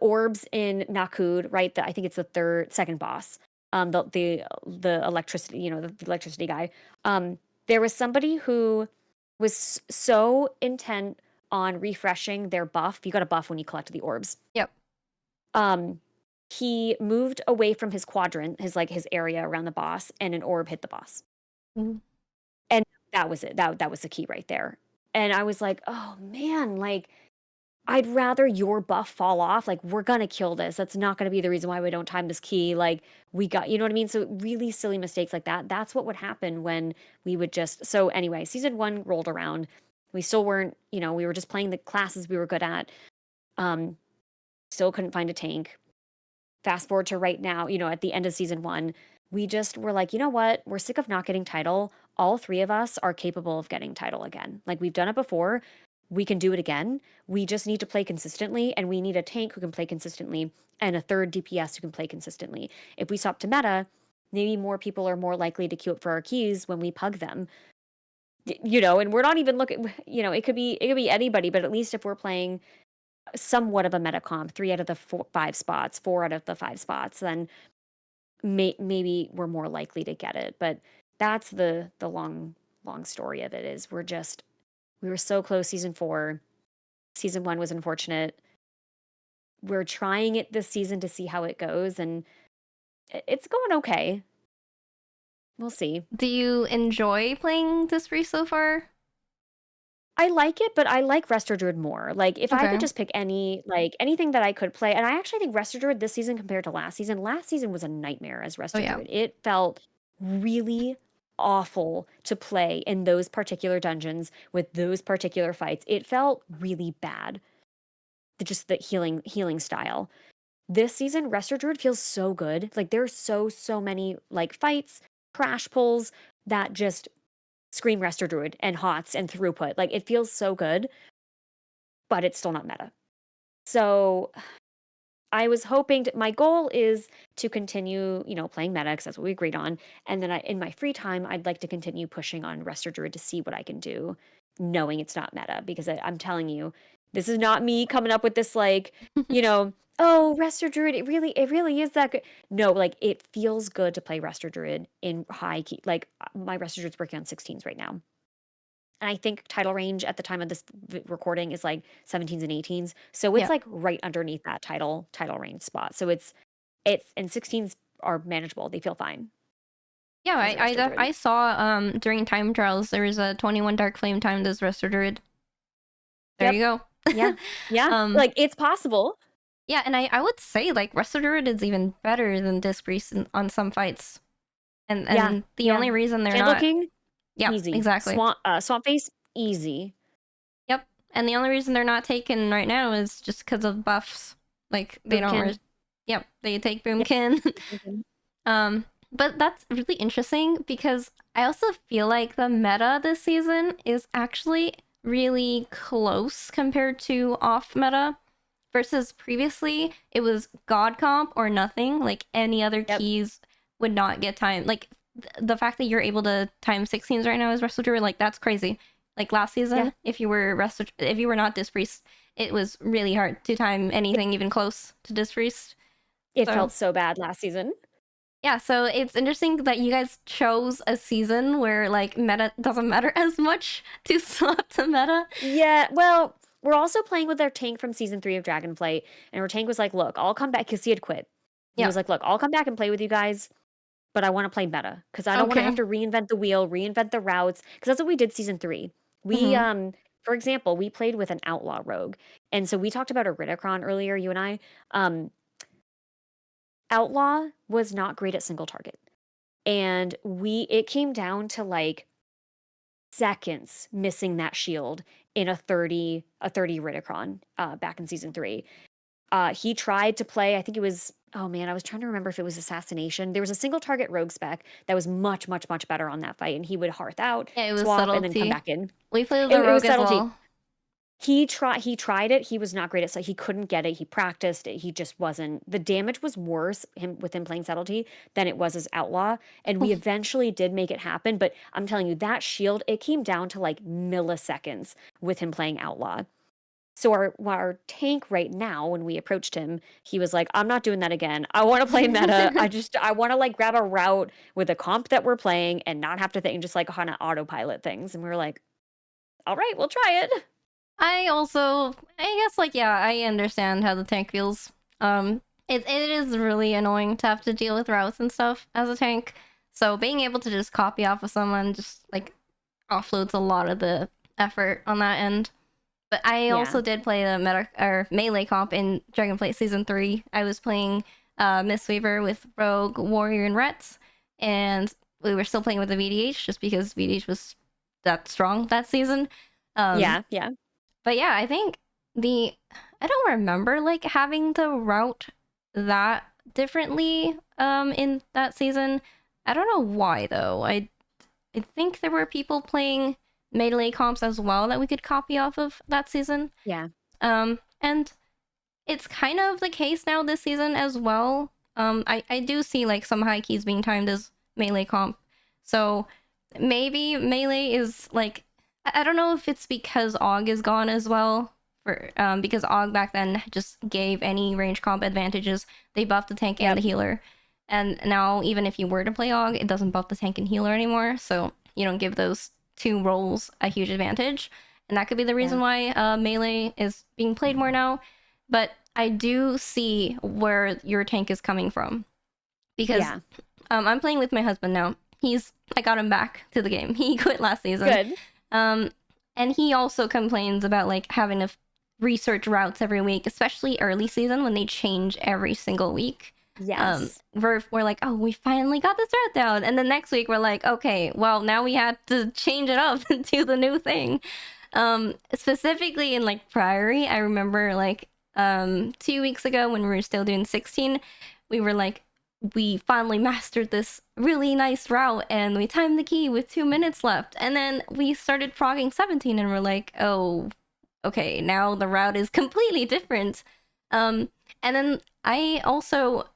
orbs in Nakud, right? I think it's the second boss. The electricity, the electricity guy. There was somebody who was so intent on refreshing their buff. You got a buff when you collected the orbs. Yep. Um, he moved away from his quadrant, his area around the boss, and an orb hit the boss. Mm. And that was it. That was the key right there. And I was like, oh man, like I'd rather your buff fall off. Like, we're gonna kill this. That's not gonna be the reason why we don't time this key. Like, we got, you know what I mean? So really silly mistakes like that. That's what would happen when we would just. So anyway, season 1 rolled around. We still weren't, we were just playing the classes we were good at. Still couldn't find a tank. Fast forward to right now, at the end of season 1, we just were like, you know what? We're sick of not getting title. All 3 of us are capable of getting title again. Like, we've done it before. We can do it again. We just need to play consistently, and we need a tank who can play consistently and a third DPS who can play consistently. If we swap to meta, maybe more people are more likely to queue up for our keys when we pug them. And we're not even looking, it could be anybody, but at least if we're playing somewhat of a meta comp, 3 out of the 5 spots, 4 out of the 5 spots, then maybe we're more likely to get it. But that's the long story of it. Is we were so close season 4. Season 1 was unfortunate. We're trying it this season to see how it goes, and it's going okay. We'll see. Do you enjoy playing this Spree so far? I like it, but I like Resto Druid more. Like, if I could just pick anything that I could play, and I actually think Resto Druid this season compared to last season was a nightmare as Resto Yeah. Druid. It felt really awful to play in those particular dungeons with those particular fights. It felt really bad. Just the healing style. This season, Resto Druid feels so good. Like, there's so many like fights, crash pulls that just scream Resto Druid and HOTS and throughput. Like, it feels so good, but it's still not meta. So I was hoping my goal is to continue, playing meta because that's what we agreed on. And then in my free time, I'd like to continue pushing on Resto Druid to see what I can do, knowing it's not meta. Because I'm telling you, this is not me coming up with this oh, Resto Druid, it really is that good. No, like, it feels good to play Resto Druid in high key. Like, my Resto Druid's working on 16s right now. And I think title range at the time of this recording is like 17s and 18s. So it's like right underneath that title range spot. So it's and 16s are manageable. They feel fine. Yeah, I saw during time trials there was a 21 Dark Flame timed as Resto Druid. There you go. Yeah. Like, it's possible. Yeah, and I would say like Resto Druid is even better than Disc Priest on some fights. And the only reason they're Candle not King, yeah, easy. exactly. Swamp Face, easy. Yep. And the only reason they're not taken right now is just because of buffs. Like, they don't yep, they take Boomkin. But that's really interesting because I also feel like the meta this season is actually really close compared to off meta versus previously it was god comp or nothing. Like, any other keys would not get time. Like, the fact that you're able to time 16s right now as Resto Druid, like, that's crazy. Like, last season, if you were not Disc Priest, it was really hard to time anything even close to Disc Priest. It felt so bad last season. Yeah, so it's interesting that you guys chose a season where, like, meta doesn't matter as much to swap to meta. Yeah, well, we're also playing with our tank from season 3 of Dragonflight, and our tank was like, look, I'll come back, because he had quit. He was like, look, I'll come back and play with you guys, but I want to play meta, because I don't want to have to reinvent the wheel, reinvent the routes, because that's what we did season 3. We, for example, we played with an outlaw rogue, and so we talked about a Ridicron earlier, you and I. Outlaw was not great at single target, and it came down to like seconds missing that shield in a 30 Ridicron back in season 3. He tried to play, I think it was, oh man, I was trying to remember if it was assassination. There was a single target rogue spec that was much better on that fight, and he would hearth out, Yeah, it was swap, subtlety. and then come back in. We played the rogue as well. He tried it. He was not great at, so he couldn't get it. He practiced it. He just wasn't. The damage was worse with him playing subtlety than it was as outlaw. And we eventually did make it happen. But I'm telling you, that shield, it came down to like milliseconds with him playing outlaw. So our tank right now, when we approached him, he was like, "I'm not doing that again. I want to play meta. I want to like grab a route with a comp that we're playing and not have to think, just like kind of autopilot things." And we were like, "All right, we'll try it." I guess, like, yeah, I understand how the tank feels. It is really annoying to have to deal with routes and stuff as a tank. So being able to just copy off of someone just like offloads a lot of the effort on that end. But I Yeah. also did play the meta or melee comp in Dragonflight Season 3. I was playing Mistweaver with Rogue, Warrior, and Rets, and we were still playing with the VDH just because VDH was that strong that season. Um, Yeah. Yeah. but yeah, I think the I don't remember like having the route that differently in that season. I don't know why though. I think there were people playing melee comps as well that we could copy off of that season. Yeah. And it's kind of the case now this season as well. I do see like some high keys being timed as melee comp. So maybe melee is like I don't know if it's because Og is gone as well. For because Og back then just gave any range comp advantages. They buffed the tank and Yep. the healer. And now even if you were to play Og, it doesn't buff the tank and healer anymore. So you don't give those two roles a huge advantage. And that could be the Yeah. reason why melee is being played more now. But I do see where your tank is coming from because Yeah. I'm playing with my husband now. I got him back to the game. He quit last season. Good. Um, and he also complains about like having to research routes every week, especially early season when they change every single week. Yes. We're like, oh, we finally got this route down, and the next week we're like, okay, well now we had to change it up and do the new thing. Specifically in like Priory, I remember like 2 weeks ago when we were still doing 16, we were like, we finally mastered this really nice route and we timed the key with 2 minutes left. And then we started progging 17 and we're like, oh, okay, now the route is completely different. And then I also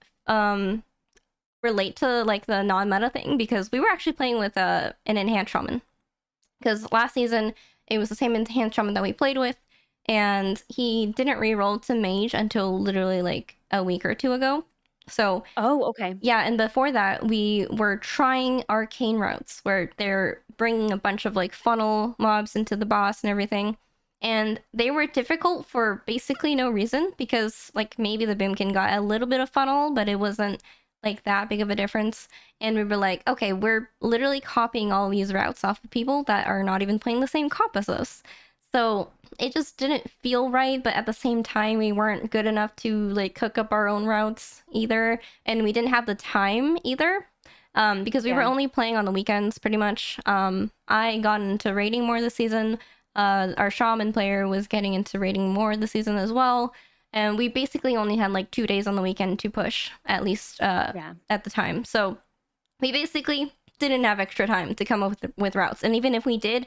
relate to like the non-meta thing because we were actually playing with an enhanced shaman. Because last season it was the same enhanced shaman that we played with, and he didn't reroll to mage until literally like a week or two ago. So Oh, okay. yeah, and before that, we were trying arcane routes where they're bringing a bunch of like funnel mobs into the boss and everything. And they were difficult for basically no reason because like maybe the boomkin got a little bit of funnel, but it wasn't like that big of a difference. And we were like, okay, we're literally copying all these routes off of people that are not even playing the same comp as us. So it just didn't feel right, but at the same time we weren't good enough to like cook up our own routes either, and we didn't have the time either, because we were Yeah. only playing on the weekends pretty much. I got into raiding more this season. Our shaman player was getting into raiding more this season as well, and we basically only had like 2 days on the weekend to push, at least Yeah. at the time. So we basically didn't have extra time to come up with routes, and even if we did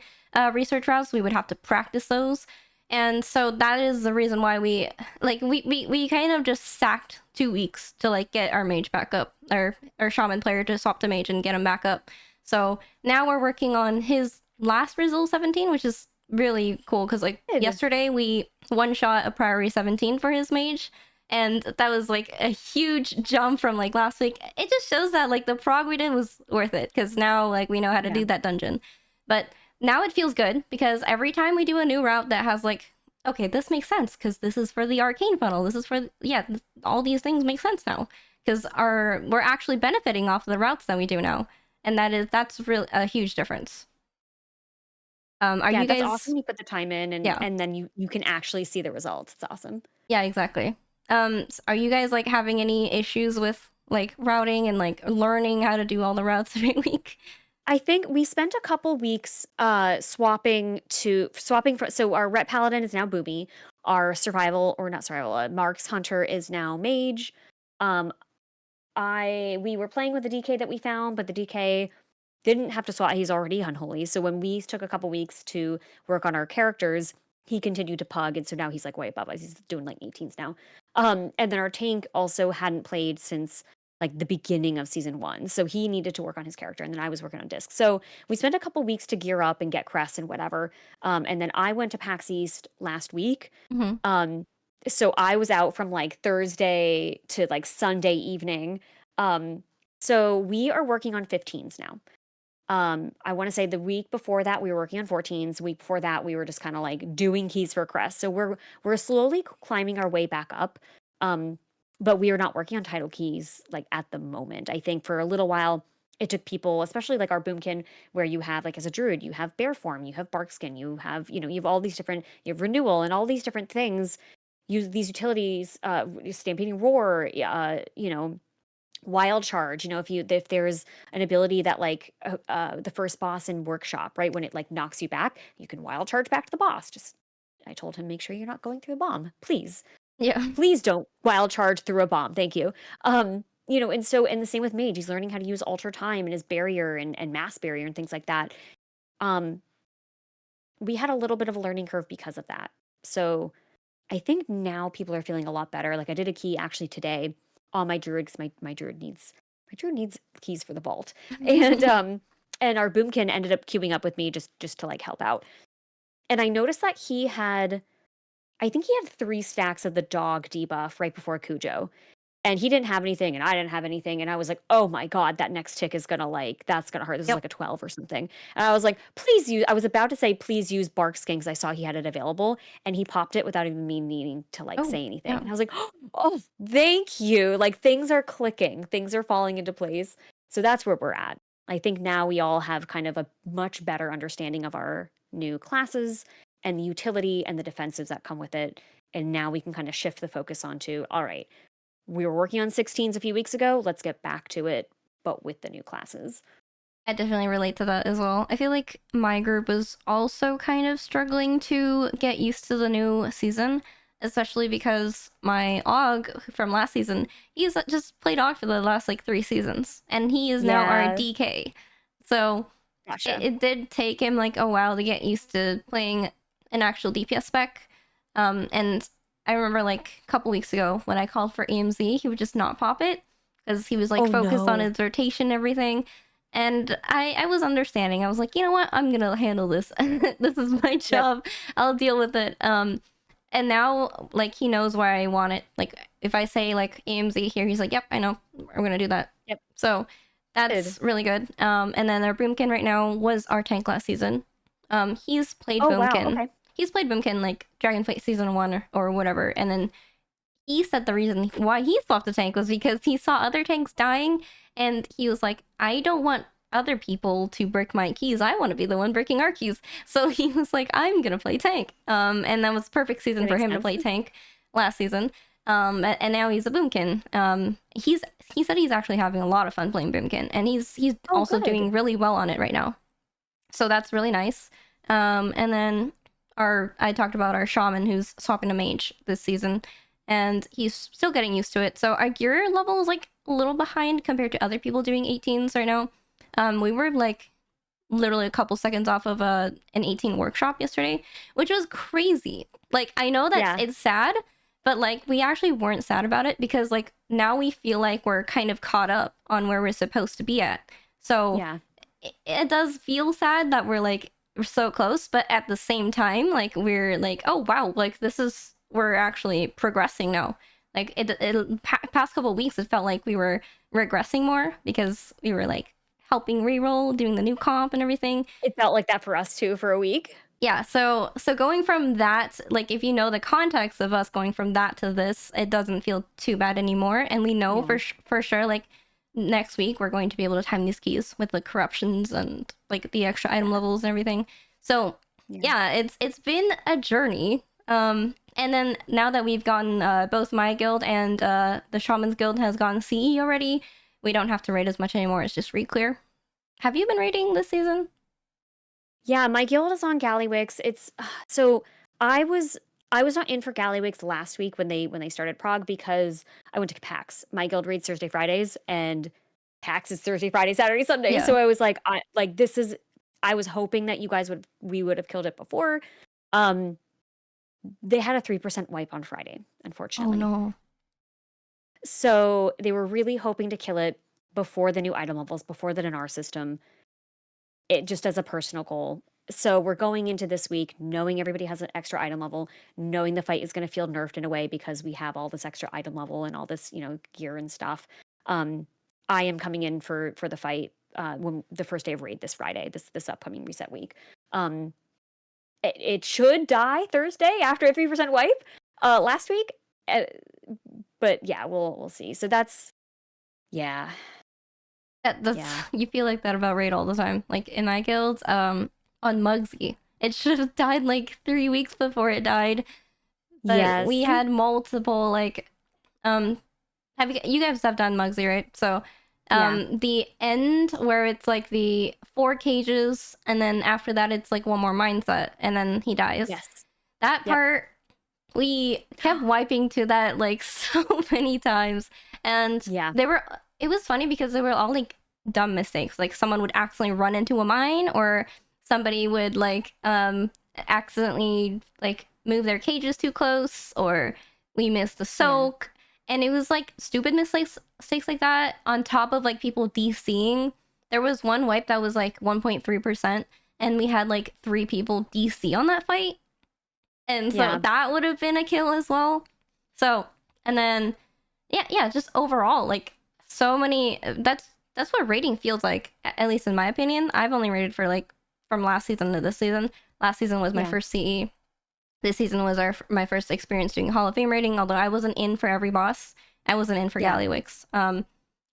research routes, we would have to practice those. And so that is the reason why we kind of just sacked 2 weeks to like get our mage back up, our shaman player to swap to mage and get him back up. So now we're working on his last resil 17, which is really cool because like Good. yesterday we one shot a priority 17 for his mage, and that was like a huge jump from like last week. It just shows that like the prog we did was worth it because now like we know how to Yeah. do that dungeon. But now it feels good because every time we do a new route that has like, okay, this makes sense because this is for the arcane funnel, this is for all these things make sense now because we're actually benefiting off of the routes that we do now, and that's really a huge difference. Are Yeah, you that's guys? awesome. You put the time in, and Yeah, and then you can actually see the results. It's awesome. yeah, exactly. Are you guys like having any issues with like routing and like learning how to do all the routes every week? I think we spent a couple weeks swapping for, so our ret paladin is now booby. Our survival, or not survival, Marks hunter is now mage. Um we were playing with the DK that we found, but the DK didn't have to swap. He's already unholy. So when we took a couple weeks to work on our characters, he continued to pug, and so now he's like way above us. He's doing like 18s now. And then our tank also hadn't played since like the beginning of season 1, so he needed to work on his character, and then I was working on disc. So we spent a couple weeks to gear up and get crests and whatever. And then I went to PAX East last week. Hmm. Um, so I was out from like Thursday to like Sunday evening. So we are working on 15s now. I want to say the week before that we were working on 14s. The week before that we were just kind of like doing keys for crest. So we're slowly climbing our way back up. Um, but we are not working on title keys like at the moment. I think for a little while it took people, especially like our boomkin, where you have like as a druid, you have bear form, you have barkskin, you have all these different, you have renewal and all these different things. Use these utilities, stampeding roar, wild charge, if there's an ability that like the first boss in workshop, right, when it like knocks you back, you can wild charge back to the boss. Just I told him, make sure you're not going through a bomb, please. Yeah. Please don't wild charge through a bomb, thank you. And the same with mage, he's learning how to use alter time and his barrier and mass barrier and things like that. um we had a little bit of a learning curve because of that. So I think now people are feeling a lot better. Like I did a key actually today on my druid because my druid needs keys for the vault. And our boomkin ended up queuing up with me just to like help out. And I noticed that I think he had 3 stacks of the dog debuff right before Cujo. And he didn't have anything, and I didn't have anything, and I was like, "Oh my god, that next tick is gonna that's gonna hurt." This is Yep. like a 12 or something. And I was like, "Please use." I was about to say, "Please use bark skin," because I saw he had it available, and he popped it without even me needing to like Oh, say anything. yeah. And I was like, "Oh, thank you!" Like things are clicking, things are falling into place. So that's where we're at. I think now we all have kind of a much better understanding of our new classes and the utility and the defensives that come with it. And now we can kind of shift the focus onto, all right, we were working on 16s a few weeks ago. Let's get back to it, but with the new classes. I definitely relate to that as well. I feel like my group was also kind of struggling to get used to the new season, especially because my Og from last season, he's just played Og for the last like 3 seasons, and he is now our Yeah, DK. So gotcha. it did take him like a while to get used to playing an actual DPS spec. And I remember like a couple weeks ago when I called for AMZ, he would just not pop it because he was like Oh focused on no. his rotation and everything. And I was understanding. I was like, you know what? I'm gonna handle this. This is my Yep. job. I'll deal with it. And now like he knows where I want it. Like if I say like AMZ here, he's like, yep, I know. I'm gonna do that. Yep. So Good. that's really good. And then our Boomkin right now was our tank last season. He's played Oh wow. Boomkin. Okay. He's played Boomkin like Dragonflight season 1 or whatever. And then he said the reason why he swapped the tank was because he saw other tanks dying, and he was like, I don't want other people to break my keys. I want to be the one breaking our keys. So he was like, I'm gonna play tank. And that was perfect season That for makes him to sense. play tank last season. And now he's a Boomkin. He said he's actually having a lot of fun playing Boomkin, and he's Oh, also doing good. really well on it right now. So that's really nice. And then I talked about our shaman who's swapping to mage this season, and he's still getting used to it. So our gear level is like a little behind compared to other people doing 18s right now. We were like literally a couple seconds off of an 18 workshop yesterday, which was crazy. Like I know that Yeah. it's sad, but like we actually weren't sad about it because like now we feel like we're kind of caught up on where we're supposed to be at. So Yeah. it does feel sad that we're so close, but at the same time, like we're like, oh wow, like we're actually progressing now. Like past couple weeks, it felt like we were regressing more because we were like helping reroll, doing the new comp and everything. It felt like that for us too for a week. Yeah, so going from that, like if you know the context of us going from that to this, it doesn't feel too bad anymore, and we know Yeah. for sure like next week we're going to be able to time these keys with the corruptions and like the extra item Yeah. levels and everything. So Yeah. yeah, it's been a journey. And then now that we've gotten both my guild and the shaman's guild has gone CE already, we don't have to raid as much anymore. It's just reclear. Have you been raiding this season? Yeah, my guild is on Gallywix. It's so I was not in for Gallywix last week when they started Prague because I went to PAX. My guild reads Thursday, Fridays, and PAX is Thursday, Friday, Saturday, Sunday. Yeah. So I was like, this is I was hoping that we would have killed it before. Um they had a 3% wipe on Friday, Oh unfortunately. no. So they were really hoping to kill it before the new item levels, before the dinar system, it just as a personal goal. So we're going into this week knowing everybody has an extra item level, knowing the fight is going to feel nerfed in a way because we have all this extra item level and all this, gear and stuff. Um, I am coming in for the fight when the first day of raid this Friday, this upcoming reset week. It should die Thursday after a 3% wipe last week. Uh, but yeah, we'll see. So that's yeah. That's Yeah. you feel like that about raid all the time. Like in my guild, on Mugsy, it should have died like 3 weeks before it died. But we Yes. had multiple like have you guys have done Mugsy, right? So Yeah. the end where it's like the 4 cages and then after that it's like one more mindset and then he dies. Yes. That Yep. part we kept wiping to that like so many times and Yeah. it was funny because they were all like dumb mistakes. Like someone would accidentally run into a mine or somebody would like accidentally like move their cages too close or we missed a soak. And it was like stupid mistakes like that on top of like people DCing. There was one wipe that was like 1.3% and we had like 3 people DC on that fight. And so Yeah. that would have been a kill as well. So, and then yeah, just overall like so many that's what rating feels like, at least in my opinion. I've only rated for like from last season to this season. Last season was my Yeah. first CE. This season was my first experience doing Hall of Fame rating, although I wasn't in for every boss. I wasn't in for Yeah. Gallywix.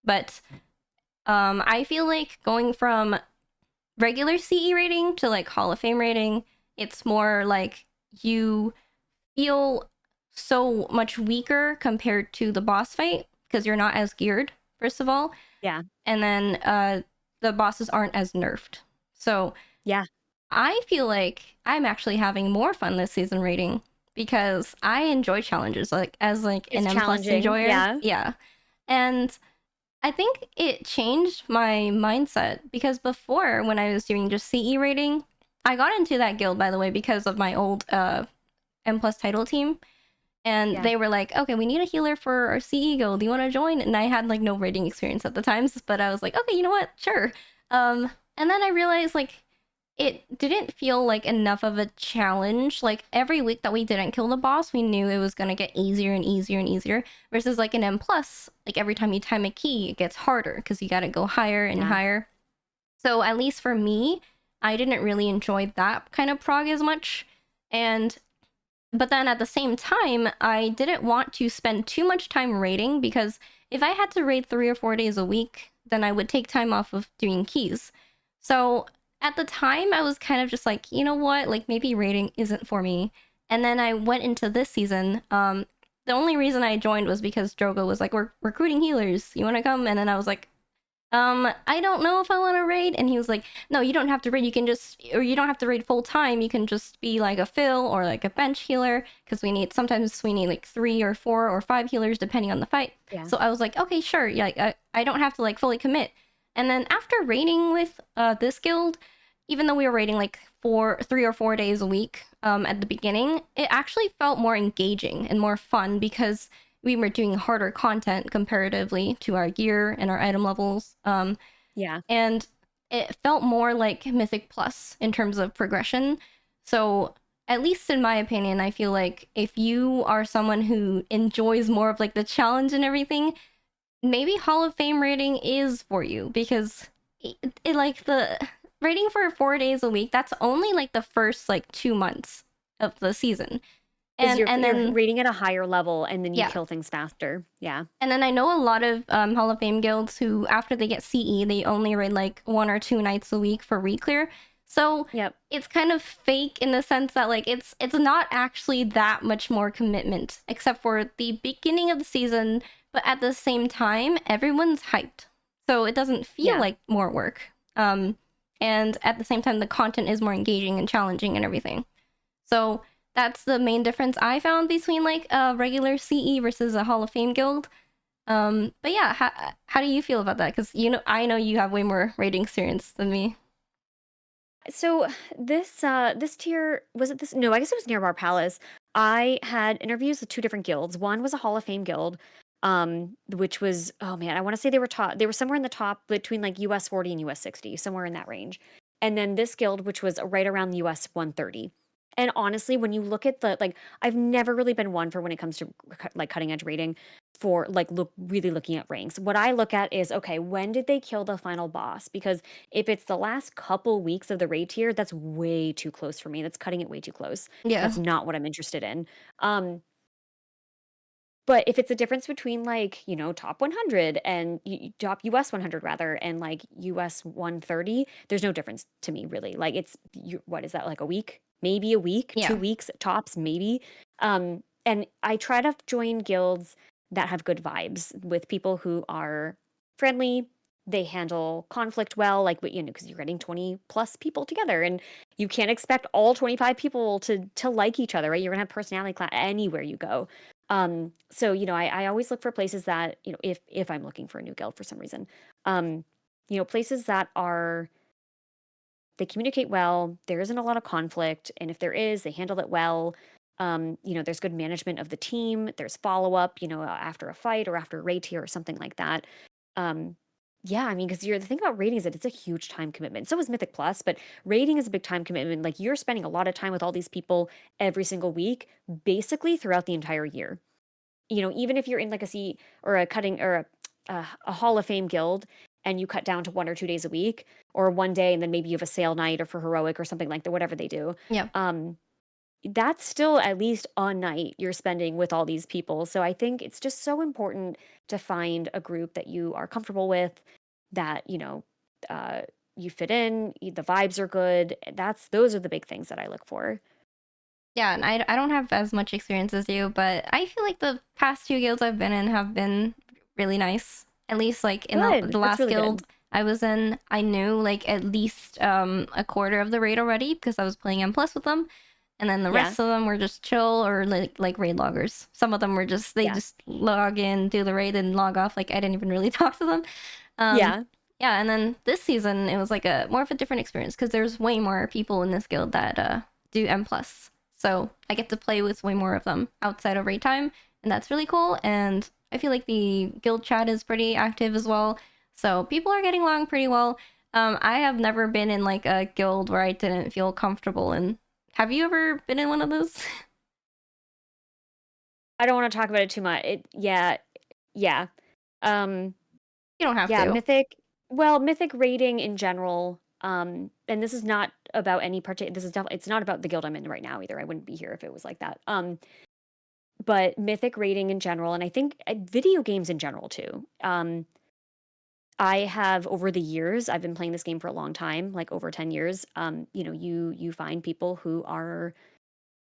But I feel like going from regular CE rating to like Hall of Fame rating, it's more like you feel so much weaker compared to the boss fight because you're not as geared, first of all. Yeah. And then the bosses aren't as nerfed. So Yeah. I feel like I'm actually having more fun this season rating because I enjoy challenges like as like It's an M plus challenging. enjoyer. Yeah. Yeah. And I think it changed my mindset because before when I was doing just CE rating, I got into that guild by the way because of my old M plus title team. And Yeah. they were like, okay, we need a healer for our CE guild. Do you want to join? And I had like no rating experience at the times, but I was like, okay, you know what? Sure. And then I realized like it didn't feel like enough of a challenge. Like every week that we didn't kill the boss, we knew it was gonna get easier and easier and easier. Versus like an M plus, like every time you time a key, it gets harder because you gotta go higher and Yeah. higher. So at least for me, I didn't really enjoy that kind of prog as much. And but then at the same time, I didn't want to spend too much time raiding because if I had to raid 3 or 4 days a week, then I would take time off of doing keys. So at the time, I was kind of just like, you know what, like maybe raiding isn't for me. And then I went into this season. The only reason I joined was because Drogo was like, we're recruiting healers. You want to come? And then I was like, I don't know if I want to raid. And he was like, no, you don't have to raid. You can just, or you don't have to raid full time. You can just be like a fill or like a bench healer because sometimes we need like 3 or 4 or 5 healers depending on the fight. Yeah. So I was like, okay, sure. Yeah, I don't have to like fully commit. And then after raiding with this guild, even though we were raiding like 3 or 4 days a week at the beginning, it actually felt more engaging and more fun because we were doing harder content comparatively to our gear and our item levels. Yeah. And it felt more like Mythic Plus in terms of progression. So, at least in my opinion, I feel like if you are someone who enjoys more of like the challenge and everything, maybe Hall of Fame rating is for you because it like the rating for 4 days a week, that's only like the first like 2 months of the season. And you're then rating at a higher level and then you Yeah. kill things faster. Yeah. And then I know a lot of Hall of Fame guilds who, after they get CE, they only raid like 1 or 2 nights a week for reclear. So Yep. it's kind of fake in the sense that like it's not actually that much more commitment, except for the beginning of the season. But at the same time, everyone's hyped, so it doesn't feel Yeah. like more work. And at the same time, the content is more engaging and challenging and everything. So that's the main difference I found between like a regular CE versus a Hall of Fame guild. But yeah, how do you feel about that? Because I know you have way more rating experience than me. So this tier was it this no, I guess it was near Bar Palace. I had interviews with two different guilds. One was a Hall of Fame guild, which was oh man, I want to say they were somewhere in the top between like US 40 and US 60, somewhere in that range. And then this guild, which was right around the US 130. And honestly, when you look at the like, I've never really been one for when it comes to like cutting edge rating for like really looking at ranks. What I look at is okay, when did they kill the final boss? Because if it's the last couple weeks of the raid tier, that's way too close for me. That's cutting it way too close. That's Yeah. not what I'm interested in. Um, but if it's a difference between like, top 100 and top US 100 rather, and like US 130, there's no difference to me really. Like what is that, like a week? Maybe a week, Yeah. 2 weeks tops, maybe. And I try to join guilds that have good vibes with people who are friendly. They handle conflict well, like, because you're getting 20 plus people together and you can't expect all 25 people to like each other, right? You're gonna have personality clash anywhere you go. So, I always look for places that, if I'm looking for a new guild for some reason, places that they communicate well, there isn't a lot of conflict, and if there is, they handle it well. There's good management of the team, there's follow-up, after a fight or after a raid tier or something like that. Um, yeah, I mean, because the thing about raiding is that it's a huge time commitment. So is Mythic Plus, but raiding is a big time commitment. Like you're spending a lot of time with all these people every single week, basically throughout the entire year. Even if you're in like a C or a cutting or a Hall of Fame guild and you cut down to 1 or 2 days a week or one day and then maybe you have a sale night or for heroic or something like that, whatever they do. Yeah. That's still at least a night you're spending with all these people. So I think it's just so important to find a group that you are comfortable with, that, uh, you fit in, the vibes are good. Those are the big things that I look for. Yeah, and I don't have as much experience as you, but I feel like the past two guilds I've been in have been really nice. At least like in the Good. That's last really guild good. I was in, I knew like at least a quarter of the raid already because I was playing M plus with them. And then the Yeah. rest of them were just chill or like raid loggers. Some of them were they Yeah. just log in, do the raid, and log off. Like I didn't even really talk to them. Um, Yeah. yeah, and then this season it was like a more of a different experience because there's way more people in this guild that do M plus. So I get to play with way more of them outside of raid time, and that's really cool. And I feel like the guild chat is pretty active as well. So people are getting along pretty well. I have never been in like a guild where I didn't feel comfortable in. Have you ever been in one of those? I don't want to talk about it too much. Yeah, yeah. Um, You don't have yeah, to. Mythic rating in general, and this is not about any particular, this is definitely, it's not about the guild I'm in right now either. I wouldn't be here if it was like that. But Mythic rating in general, and I think video games in general too. I have over the years, I've been playing this game for a long time, like over 10 years. You find people who are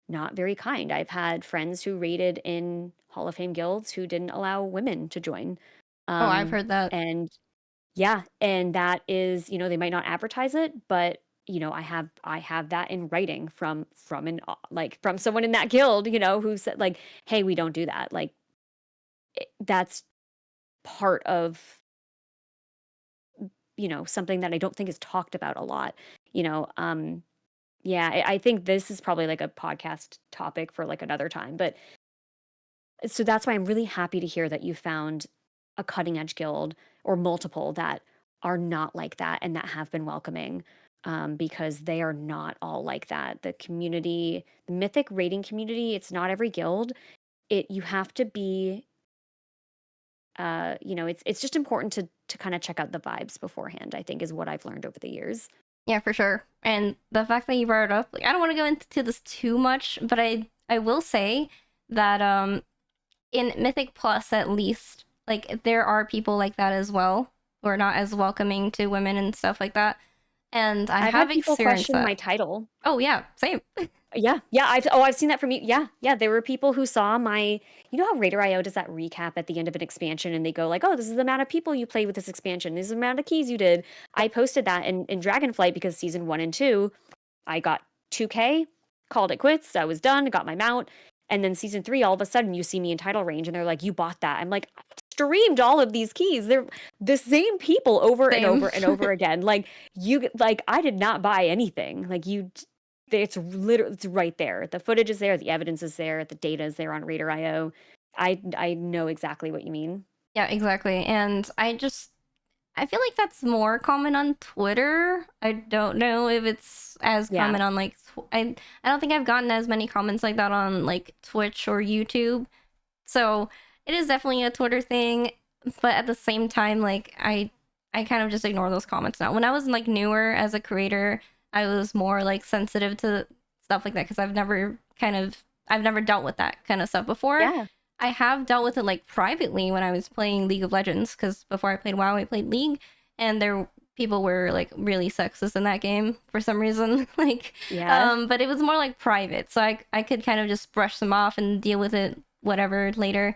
not very kind. I've had friends who raided in Hall of Fame guilds who didn't allow women to join. Oh, I've Um, heard that. and yeah, and that is, they might not advertise it, but I have that in writing from an like from someone in that guild, who said like, "Hey, we don't do that." Like that's part of, something that I don't think is talked about a lot. You know, yeah, I think this is probably like a podcast topic for like another time, but so that's why I'm really happy to hear that you found a cutting edge guild or multiple that are not like that and that have been welcoming, because they are not all like that. The community, the mythic rating community, it's not every guild. You have to be, it's just important to kind of check out the vibes beforehand, I think is what I've learned over the years. Yeah, for sure. And the fact that you brought it up, like I don't want to go into this too much, but I will say that in Mythic Plus at least, like there are people like that as well who are not as welcoming to women and stuff like that. And I I've have had people experienced question that. my title. Oh yeah, same. Yeah, yeah, I've seen that from you. Yeah, yeah, there were people who saw how Raider.io does that recap at the end of an expansion and they go like, "Oh, this is the amount of people you played with this expansion. This is the amount of keys you did." I posted that in Dragonflight because season 1 and 2, I got 2K, called it quits. I was done, got my mount. And then season 3, all of a sudden you see me in title range and they're like, "You bought that." I'm like, "I streamed all of these keys. They're the same people over and Same. over and over again. Like I did not buy anything. Like it's literally, it's right there. The footage is there, the evidence is there, the data is there on Raider.io. I know exactly what you mean. Yeah, exactly. And I feel like that's more common on Twitter. I don't know if it's as common on like I don't think I've gotten as many comments like that on like Twitch or YouTube. So it is definitely a Twitter thing, but at the same time, like I kind of just ignore those comments now. When I was like newer as a creator, I was more like sensitive to stuff like that because I've never dealt with that kind of stuff before. Yeah. I have dealt with it like privately when I was playing League of Legends because before I played WoW, I played League, and people were like really sexist in that game for some reason. Like, Yeah. but it was more like private, so I could kind of just brush them off and deal with it whatever later.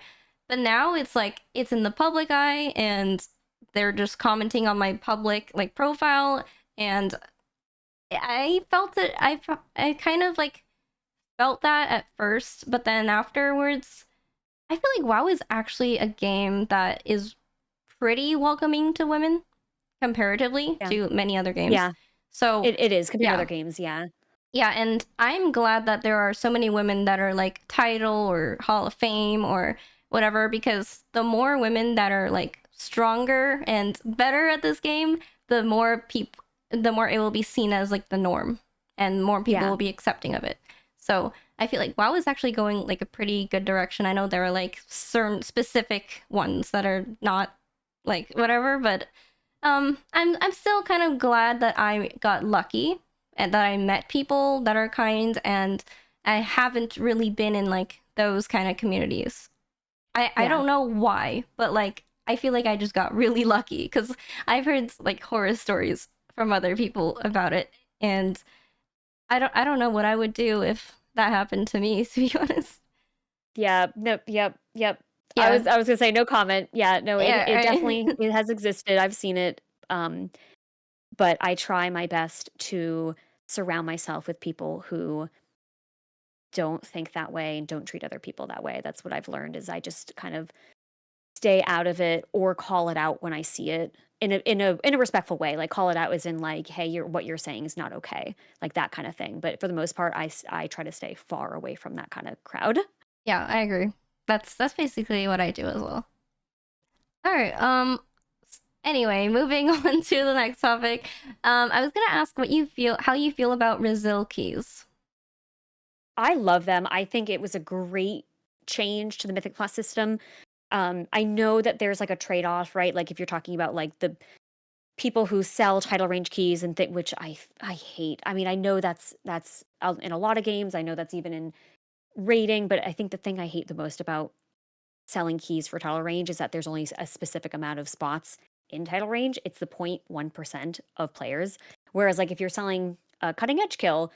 But now it's like it's in the public eye, and they're just commenting on my public like profile, and I felt it. I kind of like felt that at first, but then afterwards. I feel like WoW is actually a game that is pretty welcoming to women comparatively to many other games. Yeah. So It is compared to yeah. other games, yeah. Yeah, and I'm glad that there are so many women that are like title or Hall of Fame or whatever, because the more women that are like stronger and better at this game, the more it will be seen as like the norm, and more people will be accepting of it. So I feel like WoW is actually going like a pretty good direction. I know there are like certain specific ones that are not like whatever, but I'm still kind of glad that I got lucky and that I met people that are kind, and I haven't really been in like those kind of communities. I don't know why, but like I feel like I just got really lucky because I've heard like horror stories from other people about it, and I don't know what I would do if that happened to me, to be honest. Yeah, no, yep. Yeah. I was gonna say no comment. Yeah, no, it Yeah, definitely right. it has existed. I've seen it. But I try my best to surround myself with people who don't think that way and don't treat other people that way. That's what I've learned is I just kind of stay out of it or call it out when I see it in a respectful way. Like call it out as in like, hey, what you're saying is not okay, like that kind of thing. But for the most part, I try to stay far away from that kind of crowd. Yeah, I agree. That's basically what I do as well. All right. Anyway, moving on to the next topic. I was gonna ask how you feel about resil keys. I love them. I think it was a great change to the Mythic Plus system. I know that there's like a trade off, right? Like if you're talking about like the people who sell title range keys and which I hate. I mean, I know that's out in a lot of games. I know that's even in rating, but I think the thing I hate the most about selling keys for title range is that there's only a specific amount of spots in title range. It's the 0.1% of players. Whereas like if you're selling a cutting edge kill,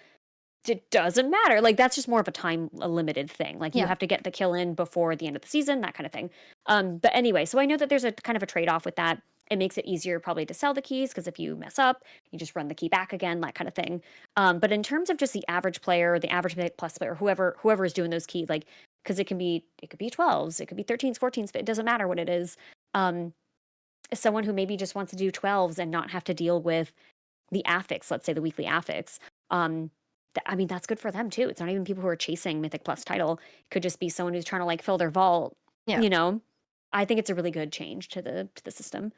it doesn't matter. Like that's just more of a limited thing. Like you have to get the kill in before the end of the season, that kind of thing. But anyway, so I know that there's a kind of a trade-off with that. It makes it easier probably to sell the keys because if you mess up, you just run the key back again, that kind of thing. But in terms of just the average player, the average plus player, whoever is doing those keys, like because it could be 12s, it could be 13s, 14s, it doesn't matter what it is. Someone who maybe just wants to do 12s and not have to deal with the affix, let's say the weekly affix. I mean, that's good for them too. It's not even people who are chasing Mythic Plus title. It could just be someone who's trying to like fill their vault. Yeah. You know, I think it's a really good change to the system.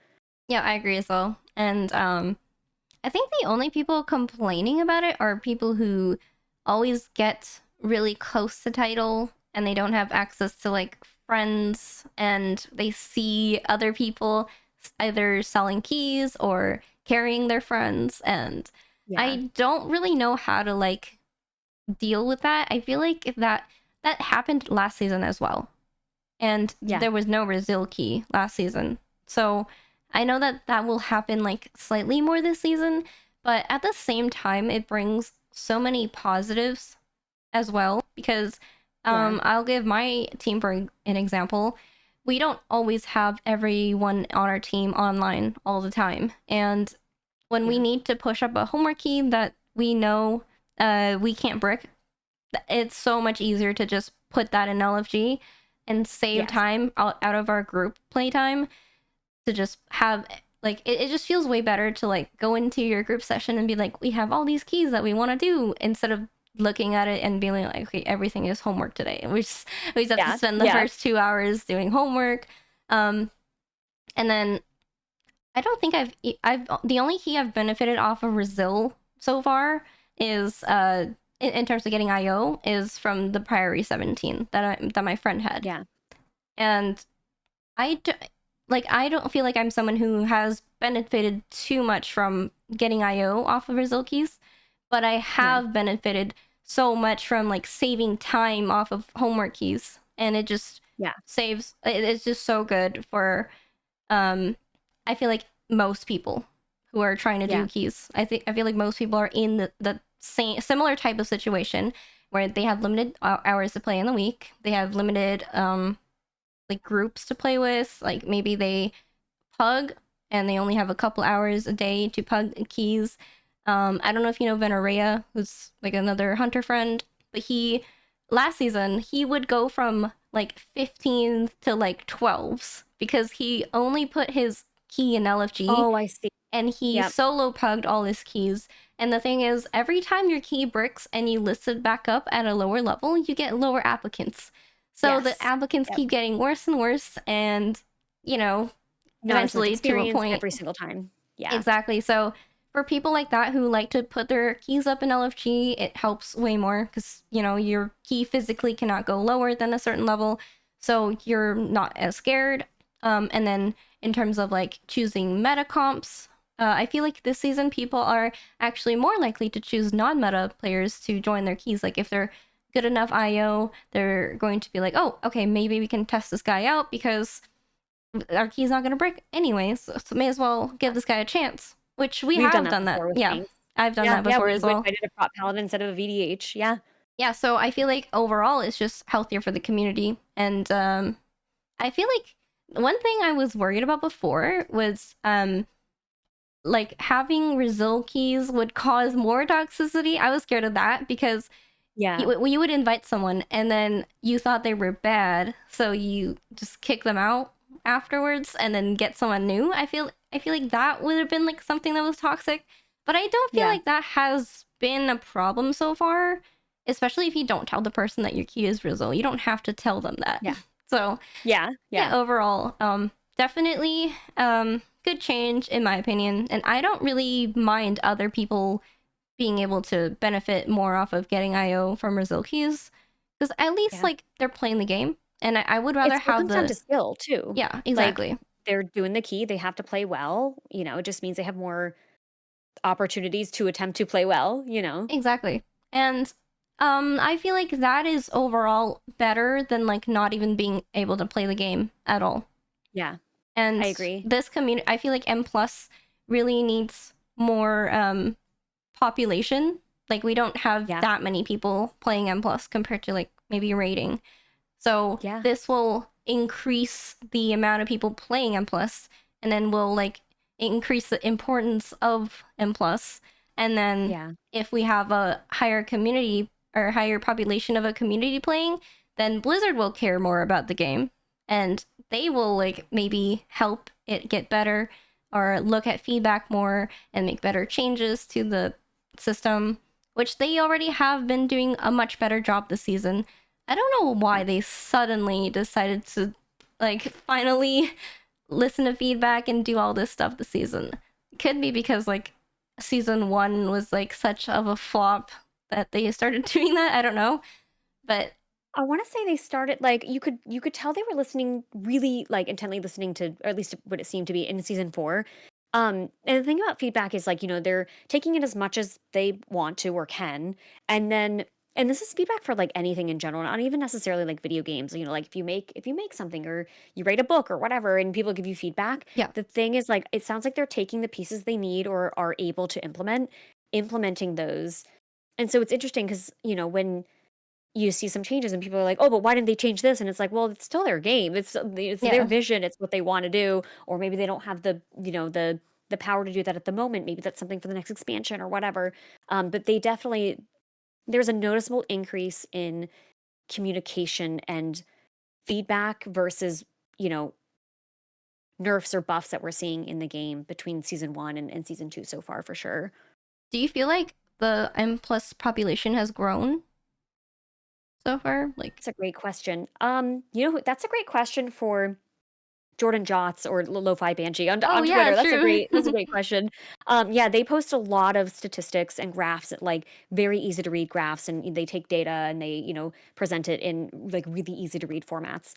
Yeah, I agree as well. And I think the only people complaining about it are people who always get really close to title and they don't have access to like friends, and they see other people either selling keys or carrying their friends, and I don't really know how to like deal with that. I feel like that happened last season as well. And there was no resil key last season. So I know that will happen like slightly more this season, but at the same time it brings so many positives as well because I'll give my team for an example. We don't always have everyone on our team online all the time, and when we need to push up a homework key that we know we can't brick, it's so much easier to just put that in LFG and save Yes. time out of our group playtime to just have like it just feels way better to like go into your group session and be like, we have all these keys that we want to do, instead of looking at it and being like, okay, everything is homework today. We just have to Yeah. spend the Yeah. first 2 hours doing homework. And then I don't think I've the only key I've benefited off of resil so far is in terms of getting IO is from the Priority 17 that my friend had. Yeah. And I do, like I don't feel like I'm someone who has benefited too much from getting IO off of resil keys, but I Yeah. have benefited so much from like saving time off of homework keys, and it just Yeah. it's just so good for um I feel like most people who are trying to do Yeah. keys. I feel like most people are in the same similar type of situation where they have limited hours to play in the week. They have limited like groups to play with. Like maybe they pug and they only have a couple hours a day to pug keys. I don't know if you know Venerea, who's like another hunter friend, but he last season he would go from like 15 to like 12s because he only put his key in LFG Oh, I see. and he Yep. solo pugged all his keys. And the thing is, every time your key bricks and you list it back up at a lower level, you get lower applicants. So the Yes. applicants Yep. keep getting worse and worse, and you know, Not as much eventually to a experience point. every single time. Yeah. Exactly. So for people like that who like to put their keys up in LFG, it helps way more because your key physically cannot go lower than a certain level, so you're not as scared. And then in terms of like choosing meta comps, I feel like this season people are actually more likely to choose non-meta players to join their keys. Like if they're good enough IO, they're going to be like, oh, okay, maybe we can test this guy out because our key's not going to break anyway, so may as well give this guy a chance, which we We've done have that done that. before with Yeah, things. I've done Yeah. that Yeah. before We as well. I did a prop paladin instead of a VDH. Yeah. Yeah, so I feel like overall it's just healthier for the community. And I feel like one thing I was worried about before was like having resil keys would cause more toxicity. I was scared of that because Yeah. you would invite someone and then you thought they were bad, so you just kick them out afterwards and then get someone new. I feel like that would have been like something that was toxic, but I don't feel Yeah. like that has been a problem so far. Especially if you don't tell the person that your key is Rizzle, you don't have to tell them that. Yeah. So Yeah. yeah, Yeah. overall, definitely good change in my opinion, and I don't really mind other people being able to benefit more off of getting IO from Brazil keys because at least Yeah. like they're playing the game, and I would It rather still have comes down to the skill too. yeah, Like exactly. they're doing the key, they have to play well. It just means they have more opportunities to attempt to play well. Exactly. And I feel like that is overall better than like not even being able to play the game at all. Yeah. I And agree. this community, I feel like M plus really needs more population. Like we don't have Yeah. that many people playing M plus compared to like maybe rating. So Yeah. this will increase the amount of people playing M plus, and then will like increase the importance of M plus. And then Yeah. if we have a higher community or higher population of a community playing, then Blizzard will care more about the game, and they will like maybe help it get better or look at feedback more and make better changes to the system, which they already have been doing a much better job this season. I don't know why Yeah. they suddenly decided to like finally listen to feedback and do all this stuff this season. It could be because like season 1 was like such of a flop that they started doing that. I don't know. But I want to say they started like you could tell they were listening really like intently listening to, or at least what it seemed to be in season 4. And the thing about feedback is like, they're taking it as much as they want to or can. And then and this is feedback for like anything in general, not even necessarily like video games. Like if you make something or you write a book or whatever and people give you feedback, yeah. the thing is like it sounds like they're taking the pieces they need or are able to implementing those. And so it's interesting because, when you see some changes and people are like, "Oh, but why didn't they change this?" And it's like, "Well, it's still their game. It's their Yeah. vision. It's what they want to do." Or maybe they don't have the power to do that at the moment. Maybe that's something for the next expansion or whatever. But they definitely there's a noticeable increase in communication and feedback versus, nerfs or buffs that we're seeing in the game between season 1 and season 2 so far, for sure. Do you feel like the M plus population has grown so far? Like, That's a great question. That's a great question for Jordan Jots or Lo-Fi Banshee on oh yeah, Twitter. That's a true. great question. Yeah, they post a lot of statistics and graphs, like very easy to read graphs, and they take data and they, present it in like really easy to read formats.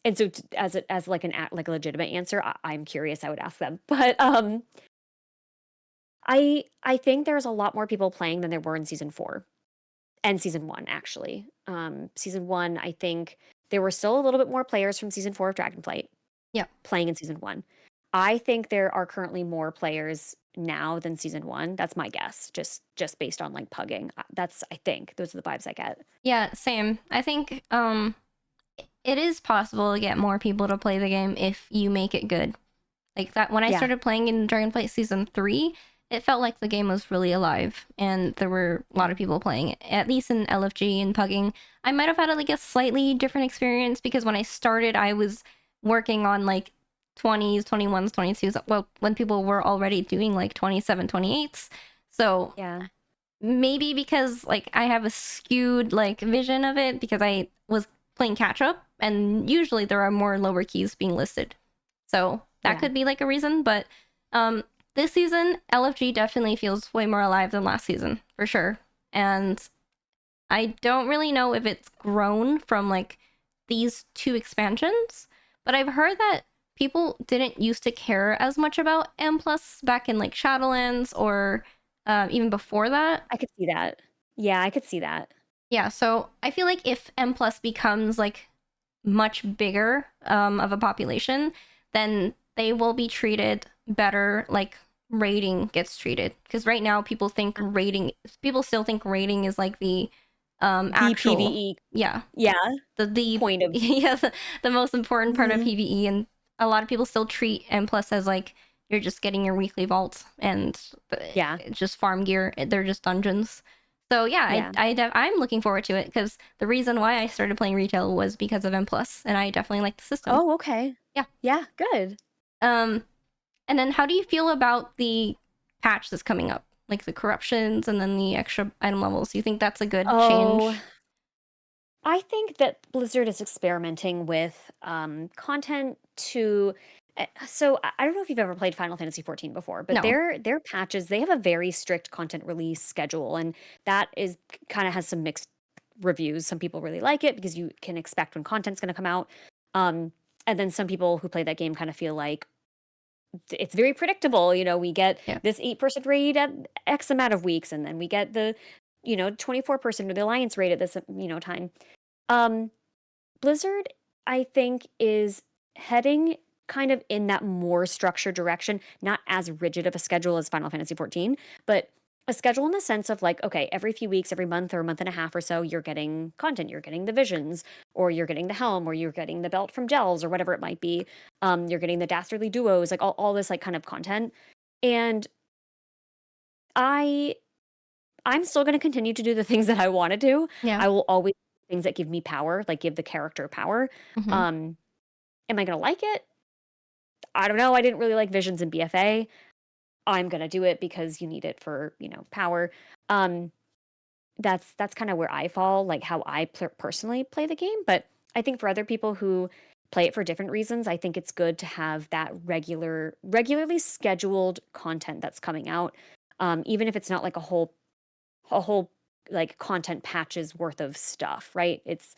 And so as like like a legitimate answer, I'm curious, I would ask them. But I think there's a lot more people playing than there were in season 4 and season 1 actually. Season 1, I think there were still a little bit more players from season 4 of Dragonflight Yeah. playing in season 1. I think there are currently more players now than season 1. That's my guess, just based on like pugging. I think those are the vibes I get. Yeah, same. I think it is possible to get more people to play the game if you make it good. Like that when I Yeah. started playing in Dragonflight season 3, it felt like the game was really alive and there were a lot of people playing it. At least in LFG and pugging. I might have had like a slightly different experience because when I started I was working on like 20s, 21s, 22s, well, when people were already doing like 27, 28s. So Yeah. maybe because like I have a skewed like vision of it because I was playing catch up and usually there are more lower keys being listed. So that Yeah. could be like a reason, but this season LFG definitely feels way more alive than last season for sure. And I don't really know if it's grown from like these 2 expansions, but I've heard that people didn't used to care as much about M plus back in like Shadowlands or even before that. I could see that. Yeah, I could see that. Yeah, so I feel like if M plus becomes like much bigger of a population, then they will be treated better like rating gets treated. Because right now people still think rating is like the The actual PvE. yeah Yeah. the Point of. yeah the most important part of Mhm. PvE, and a lot of people still treat M plus as like you're just getting your weekly vault and Yeah. it's just farm gear. They're just dungeons. So yeah, Yeah. I'm looking forward to it because the reason why I started playing retail was because of M plus, and I definitely like the system. Oh, okay. Yeah. Yeah, good. And then how do you feel about the patch that's coming up, like the corruptions and then the extra item levels? Do you think that's a good Oh, change? I think that Blizzard is experimenting with content to. So I don't know if you've ever played Final Fantasy 14 before, but No. their patches, they have a very strict content release schedule, and that is kind of has some mixed reviews. Some people really like it because you can expect when content's going to come out, and then some people who play that game kind of feel like it's very predictable. We get Yeah. this 8-person raid at X amount of weeks, and then we get the 24-person or the alliance raid at this time. um, Blizzard, I think, is heading kind of in that more structured direction, not as rigid of a schedule as Final Fantasy 14, but a schedule in the sense of like, okay, every few weeks, every month or a month and a half or so, you're getting content, you're getting the visions, or you're getting the helm, or you're getting the belt from Gels, or whatever it might be. You're getting the dastardly duos, like all this like kind of content. And I I'm still going to continue to do the things that I want to do. Yeah. I will always do things that give me power, like give the character power. Mm-hmm. Um, am I going to like it? I don't know. I didn't really like Visions in BFA. I'm going to do it because you need it for, power. Um, that's kind of where I fall, like how I personally play the game. But I think for other people who play it for different reasons, I think it's good to have that regularly scheduled content that's coming out, even if it's not like a whole like content patches worth of stuff, right? It's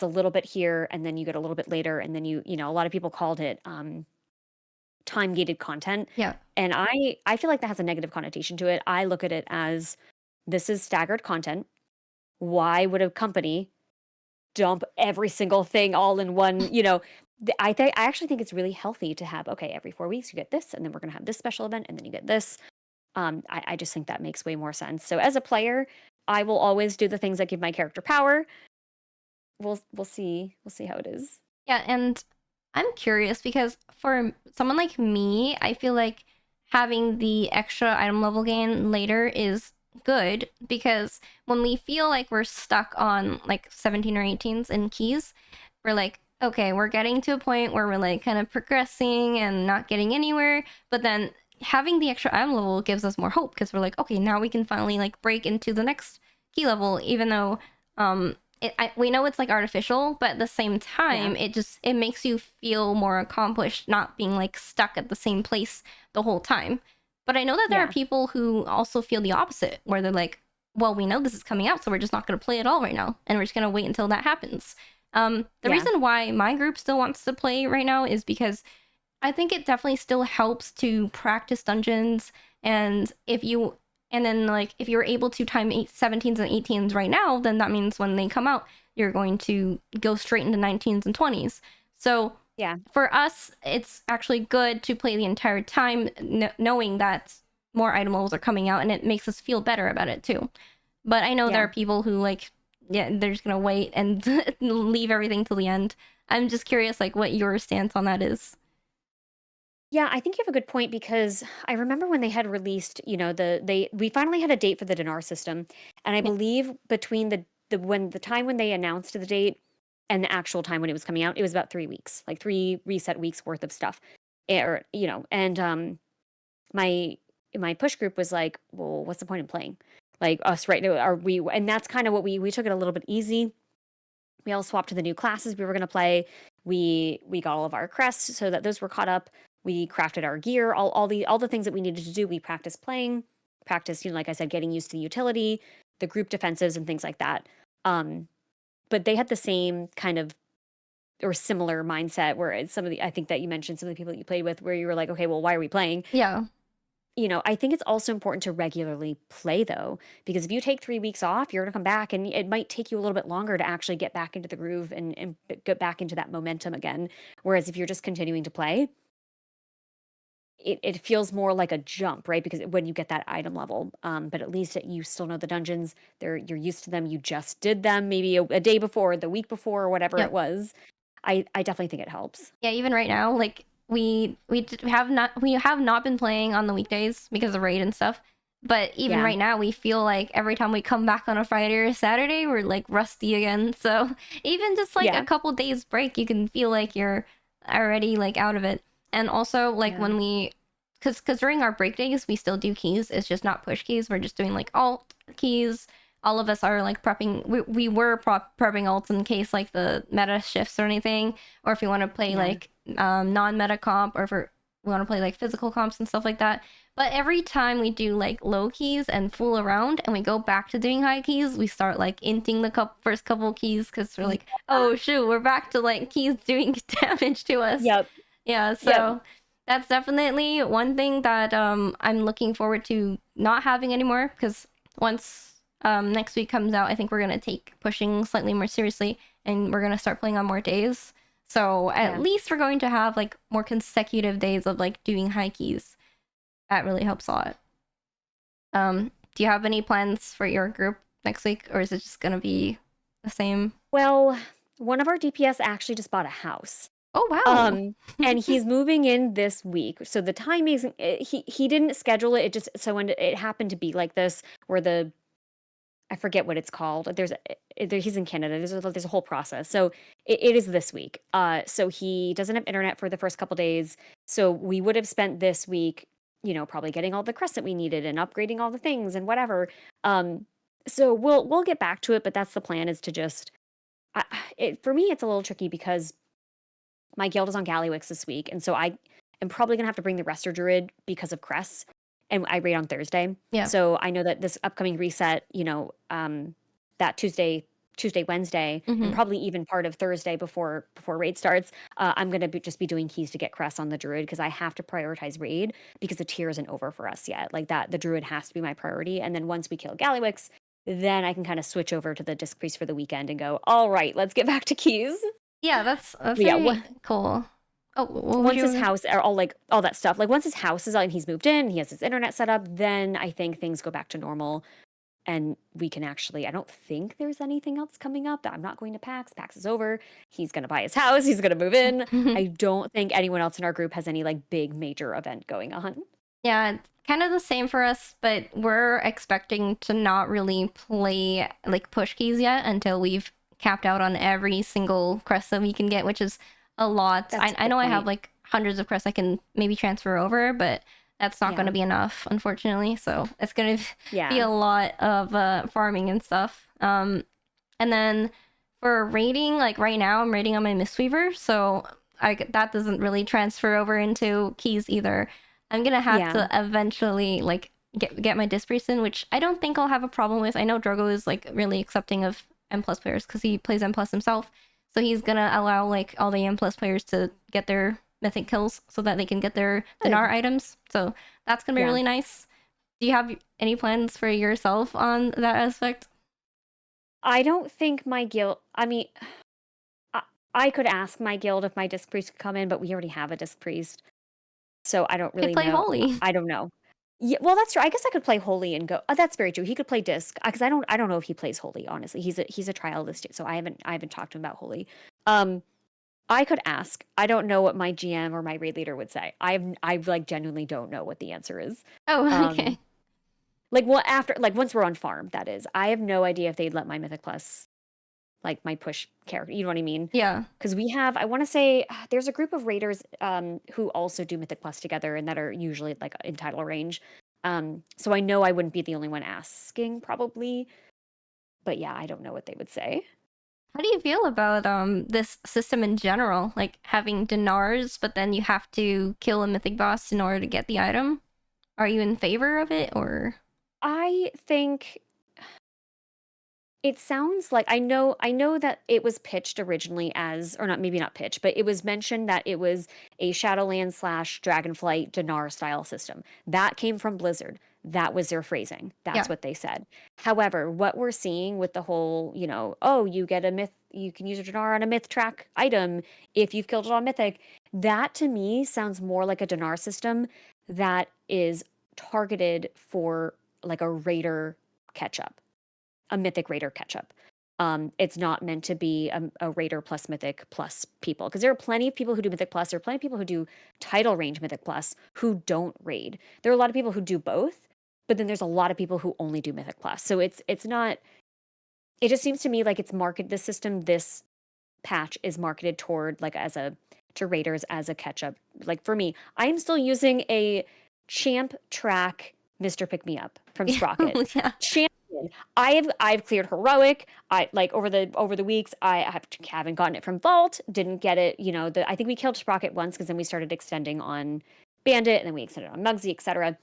a little bit here and then you get a little bit later and then a lot of people called it time gated content. Yeah. And I feel like that has a negative connotation to it. I look at it as this is staggered content. Why would a company dump every single thing all in one, I actually think it's really healthy to have, okay, every 4 weeks you get this and then we're going to have this special event and then you get this. I just think that makes way more sense. So as a player, I will always do the things that give my character power. We'll see how it is. Yeah, and I'm curious because for someone like me, I feel like having the extra item level gain later is good because when we feel like we're stuck on like 17 or 18s in keys, we're like, okay, we're getting to a point where we're like kind of progressing and not getting anywhere. But then having the extra item level gives us more hope because we're like, okay, now we can finally like break into the next key level, even though we know it's like artificial, but at the same time, it makes you feel more accomplished, not being like stuck at the same place the whole time. But I know that there are people who also feel the opposite, where they're like, well, we know this is coming out, so we're just not going to play at all right now, and we're just going to wait until that happens. The reason why my group still wants to play right now is because I think it definitely still helps to practice dungeons, and then like if you're able to time 17s and 18s right now, then that means when they come out, you're going to go straight into 19s and 20s. So for us, it's actually good to play the entire time, knowing that more item levels are coming out, and it makes us feel better about it too. But I know there are people who like, they're just gonna wait and leave everything till the end. I'm just curious, like, what your stance on that is. Yeah, I think you have a good point because I remember when they had released, we finally had a date for the dinar system, and I believe between the time when they announced the date and the actual time when it was coming out, it was about 3 weeks, like 3 reset weeks worth of stuff, and my push group was like, well, what's the point in playing? Like us right now, are we? And that's kind of what we took it a little bit easy. We all swapped to the new classes we were going to play. We got all of our crests so that those were caught up. We crafted our gear, all the things that we needed to do. We practiced playing, practiced, like I said, getting used to the utility, the group defensives, and things like that. But they had the same kind of or similar mindset where I think that you mentioned some of the people that you played with, where you were like, okay, well, why are we playing? Yeah. I think it's also important to regularly play though, because if you take 3 weeks off, you're going to come back and it might take you a little bit longer to actually get back into the groove and get back into that momentum again. Whereas if you're just continuing to play, it feels more like a jump, right? Because when you get that item level, but at least you still know the dungeons, you're used to them. You just did them maybe a day before, the week before, or whatever it was. I definitely think it helps. Yeah, even right now, like we have not been playing on the weekdays because of raid and stuff. But even right now, we feel like every time we come back on a Friday or a Saturday, we're like rusty again. So even just like a couple days break, you can feel like you're already like out of it. And also like when because during our break days, we still do keys. It's just not push keys. We're just doing like alt keys. All of us are like prepping. We were prepping alts in case like the meta shifts or anything, or if we want to play like non-meta comp, or if we want to play like physical comps and stuff like that. But every time we do like low keys and fool around and we go back to doing high keys, we start like inting the first couple keys because we're like, oh shoot, we're back to like keys doing damage to us. Yeah, so that's definitely one thing that I'm looking forward to not having anymore, because once next week comes out, I think we're gonna take pushing slightly more seriously and we're gonna start playing on more days. So at least we're going to have like more consecutive days of like doing high keys. That really helps a lot. Do you have any plans for your group next week, or is it just gonna be the same? Well, one of our DPS actually just bought a house. Oh wow. And he's moving in this week. So the timing he didn't schedule it. It just when it happened to be like this, where I forget what it's called. He's in Canada. There's a whole process. So it is this week. So he doesn't have internet for the first couple days. So we would have spent this week, probably getting all the crests that we needed and upgrading all the things and whatever. So we'll get back to it, but that's the plan, is to just. For me, it's a little tricky because my guild is on Gallywix this week, and so I am probably gonna have to bring the resto druid because of crests. And I raid on Thursday. Yeah. So I know that this upcoming reset, that Tuesday, Wednesday, and probably even part of Thursday before raid starts, I'm going to just be doing keys to get crests on the druid, because I have to prioritize raid because the tier isn't over for us yet. Like that, the druid has to be my priority. And then once we kill Gallywix, then I can kind of switch over to the disc priest for the weekend and go, all right, let's get back to keys. Yeah, that's really cool. Oh, once his house, all that stuff, like once his house is out and he's moved in, he has his internet set up, then I think things go back to normal, and we can actually. I don't think there's anything else coming up. I'm not going to PAX. PAX is over. He's gonna buy his house. He's gonna move in. I don't think anyone else in our group has any like big major event going on. Yeah, it's kind of the same for us, but we're expecting to not really play like push keys yet until we've capped out on every single crest that we can get, which is a lot. That's a I good know I have point. like hundreds of crests I can maybe transfer over, but that's not going Yeah. to be enough, unfortunately. So it's going to be Yeah. a lot of farming and stuff. And then for raiding, like right now, I'm raiding on my Mistweaver, so that doesn't really transfer over into keys either. I'm gonna have Yeah. to eventually like get my Disc Priest in, which I don't think I'll have a problem with. I know Drogo is like really accepting of M plus players because he plays M plus himself, so he's gonna allow like all the M plus players to get their mythic kills so that they can get their dinar Good. items. So that's gonna be Yeah. really nice. Do you have any plans for yourself on that aspect? I don't think my guild. I mean, I, I could ask my guild if my disc priest could come in, but we already have a disc priest, so I don't Could really play know. holy. I don't know. Yeah, well, that's true. I guess I could play holy and go. That's very true. He could play disc because I don't know if he plays holy. Honestly, he's a trialist, so I haven't talked to him about holy. Um, I could ask. I don't know what my GM or my raid leader would say. I like genuinely don't know what the answer is. Oh, Um, okay. like what after like once we're on farm, that is. I have no idea if they'd let my mythic plus like my push character. You know what I mean? Yeah. Because we have, I want to say, there's a group of raiders who also do Mythic Plus together and that are usually like in title range. So I know I wouldn't be the only one asking, probably. But yeah, I don't know what they would say. How do you feel about this system in general? Like having dinars, but then you have to kill a mythic boss in order to get the item? Are you in favor of it or I think it sounds like I know that it was pitched originally as, or not, maybe not pitched, but it was mentioned that it was a Shadowland slash Dragonflight Dinar style system. That came from Blizzard. That was their phrasing. That's yeah. what they said. However, what we're seeing with the whole, oh, you get a myth, you can use a Dinar on a myth track item if you've killed it on Mythic. That to me sounds more like a Dinar system that is targeted for like a Raider catch up, a Mythic Raider catch up. It's not meant to be a Raider plus Mythic plus people, because there are plenty of people who do Mythic plus. There are plenty of people who do title range Mythic plus who don't raid. There are a lot of people who do both, but then there's a lot of people who only do Mythic plus. So it's not. It just seems to me like it's marketed. The system, this patch is marketed toward like as a to raiders as a catch up. Like for me, I am still using a champ track Mr. Pick Me Up from Sprocket. Yeah. Champion. I've cleared heroic. I like over the weeks haven't gotten it from Vault. Didn't get it. I think we killed Sprocket once because then we started extending on Bandit and then we extended on Mugsy, etc.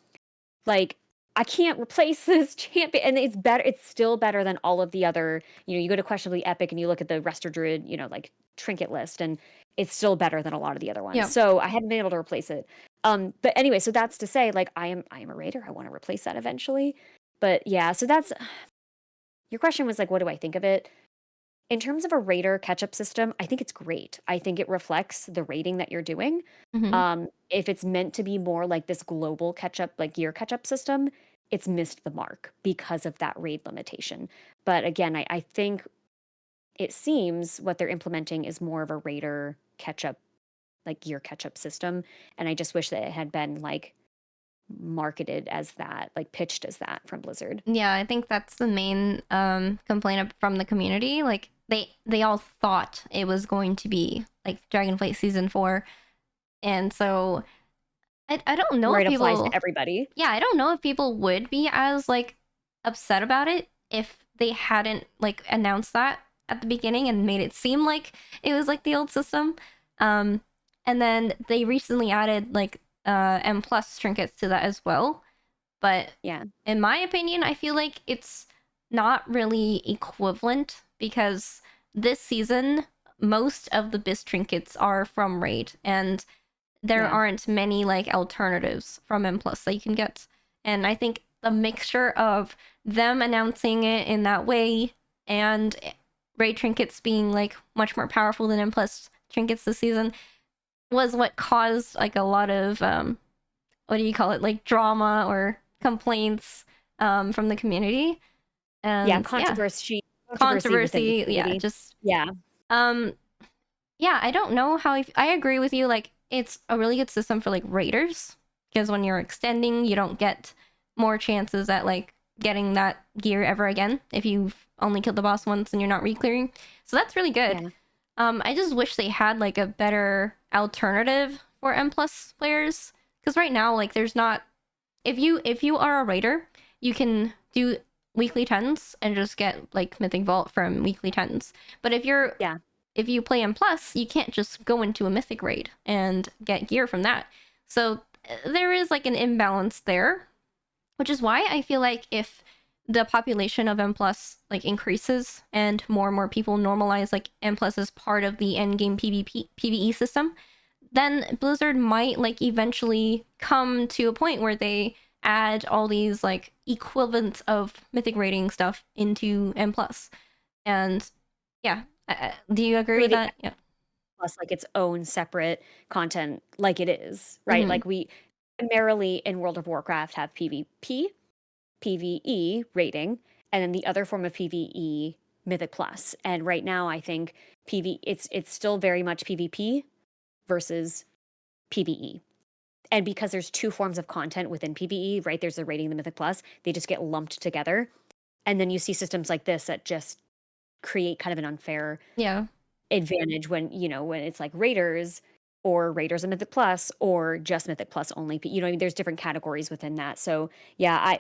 Like I can't replace this champion, and it's better. It's still better than all of the other. You go to questionably epic and you look at the resto druid, like trinket list, and it's still better than a lot of the other ones. Yeah. So I hadn't been able to replace it. But anyway, so that's to say, like I am a raider. I want to replace that eventually. But yeah, so that's your question was like, what do I think of it? In terms of a raider catch-up system, I think it's great. I think it reflects the rating that you're doing. Hmm. If it's meant to be more like this global catch-up, like gear catch-up system, it's missed the mark because of that raid limitation. But again, I think it seems what they're implementing is more of a raider catch-up, like gear catch-up system. And I just wish that it had been like marketed as that, like pitched as that from Blizzard. Yeah, I think that's the main complaint from the community. Like they all thought it was going to be like Dragonflight season 4. And so I don't know Where if it applies to people, everybody. yeah, I don't know if people would be as like upset about it if they hadn't like announced that at the beginning and made it seem like it was like the old system. Um, and then they recently added like M plus trinkets to that as well. But Yeah. in my opinion, I feel like it's not really equivalent because this season most of the BIS trinkets are from Raid, and there Yeah. aren't many like alternatives from M plus that you can get. And I think the mixture of them announcing it in that way and Raid trinkets being like much more powerful than M plus trinkets this season was what caused like a lot of what do you call it, like drama or complaints from the community. And Yeah, controversy within the controversy, yeah, community. just Yeah. um yeah, I don't know how I agree with you. Like, it's a really good system for like raiders because when you're extending, you don't get more chances at like getting that gear ever again if you've only killed the boss once and you're not re-clearing. So that's really good. Yeah. I just wish they had like a better alternative for M plus players, because right now like there's not. If you are a raider, you can do weekly tens and just get like Mythic Vault from weekly tens. But Yeah. if you play M plus, you can't just go into a Mythic raid and get gear from that. So there is like an imbalance there, which is why I feel like if the population of M plus like increases and more people normalize like M plus as part of the end game PvE system, then Blizzard might like eventually come to a point where they add all these like equivalents of mythic rating stuff into M plus. And yeah, do you agree with Creating that? Yeah. plus like its own separate content like it is, right? Mm-hmm. Like we primarily in World of Warcraft have PvP, PvE rating, and then the other form of PvE Mythic Plus. And right now I think it's still very much PvP versus PvE. And because there's two forms of content within PvE, right? There's the rating, the Mythic Plus, they just get lumped together. And then you see systems like this that just create kind of an unfair Yeah. advantage when, when it's like Raiders or Raiders and Mythic Plus or just Mythic Plus only. I mean, there's different categories within that. So yeah,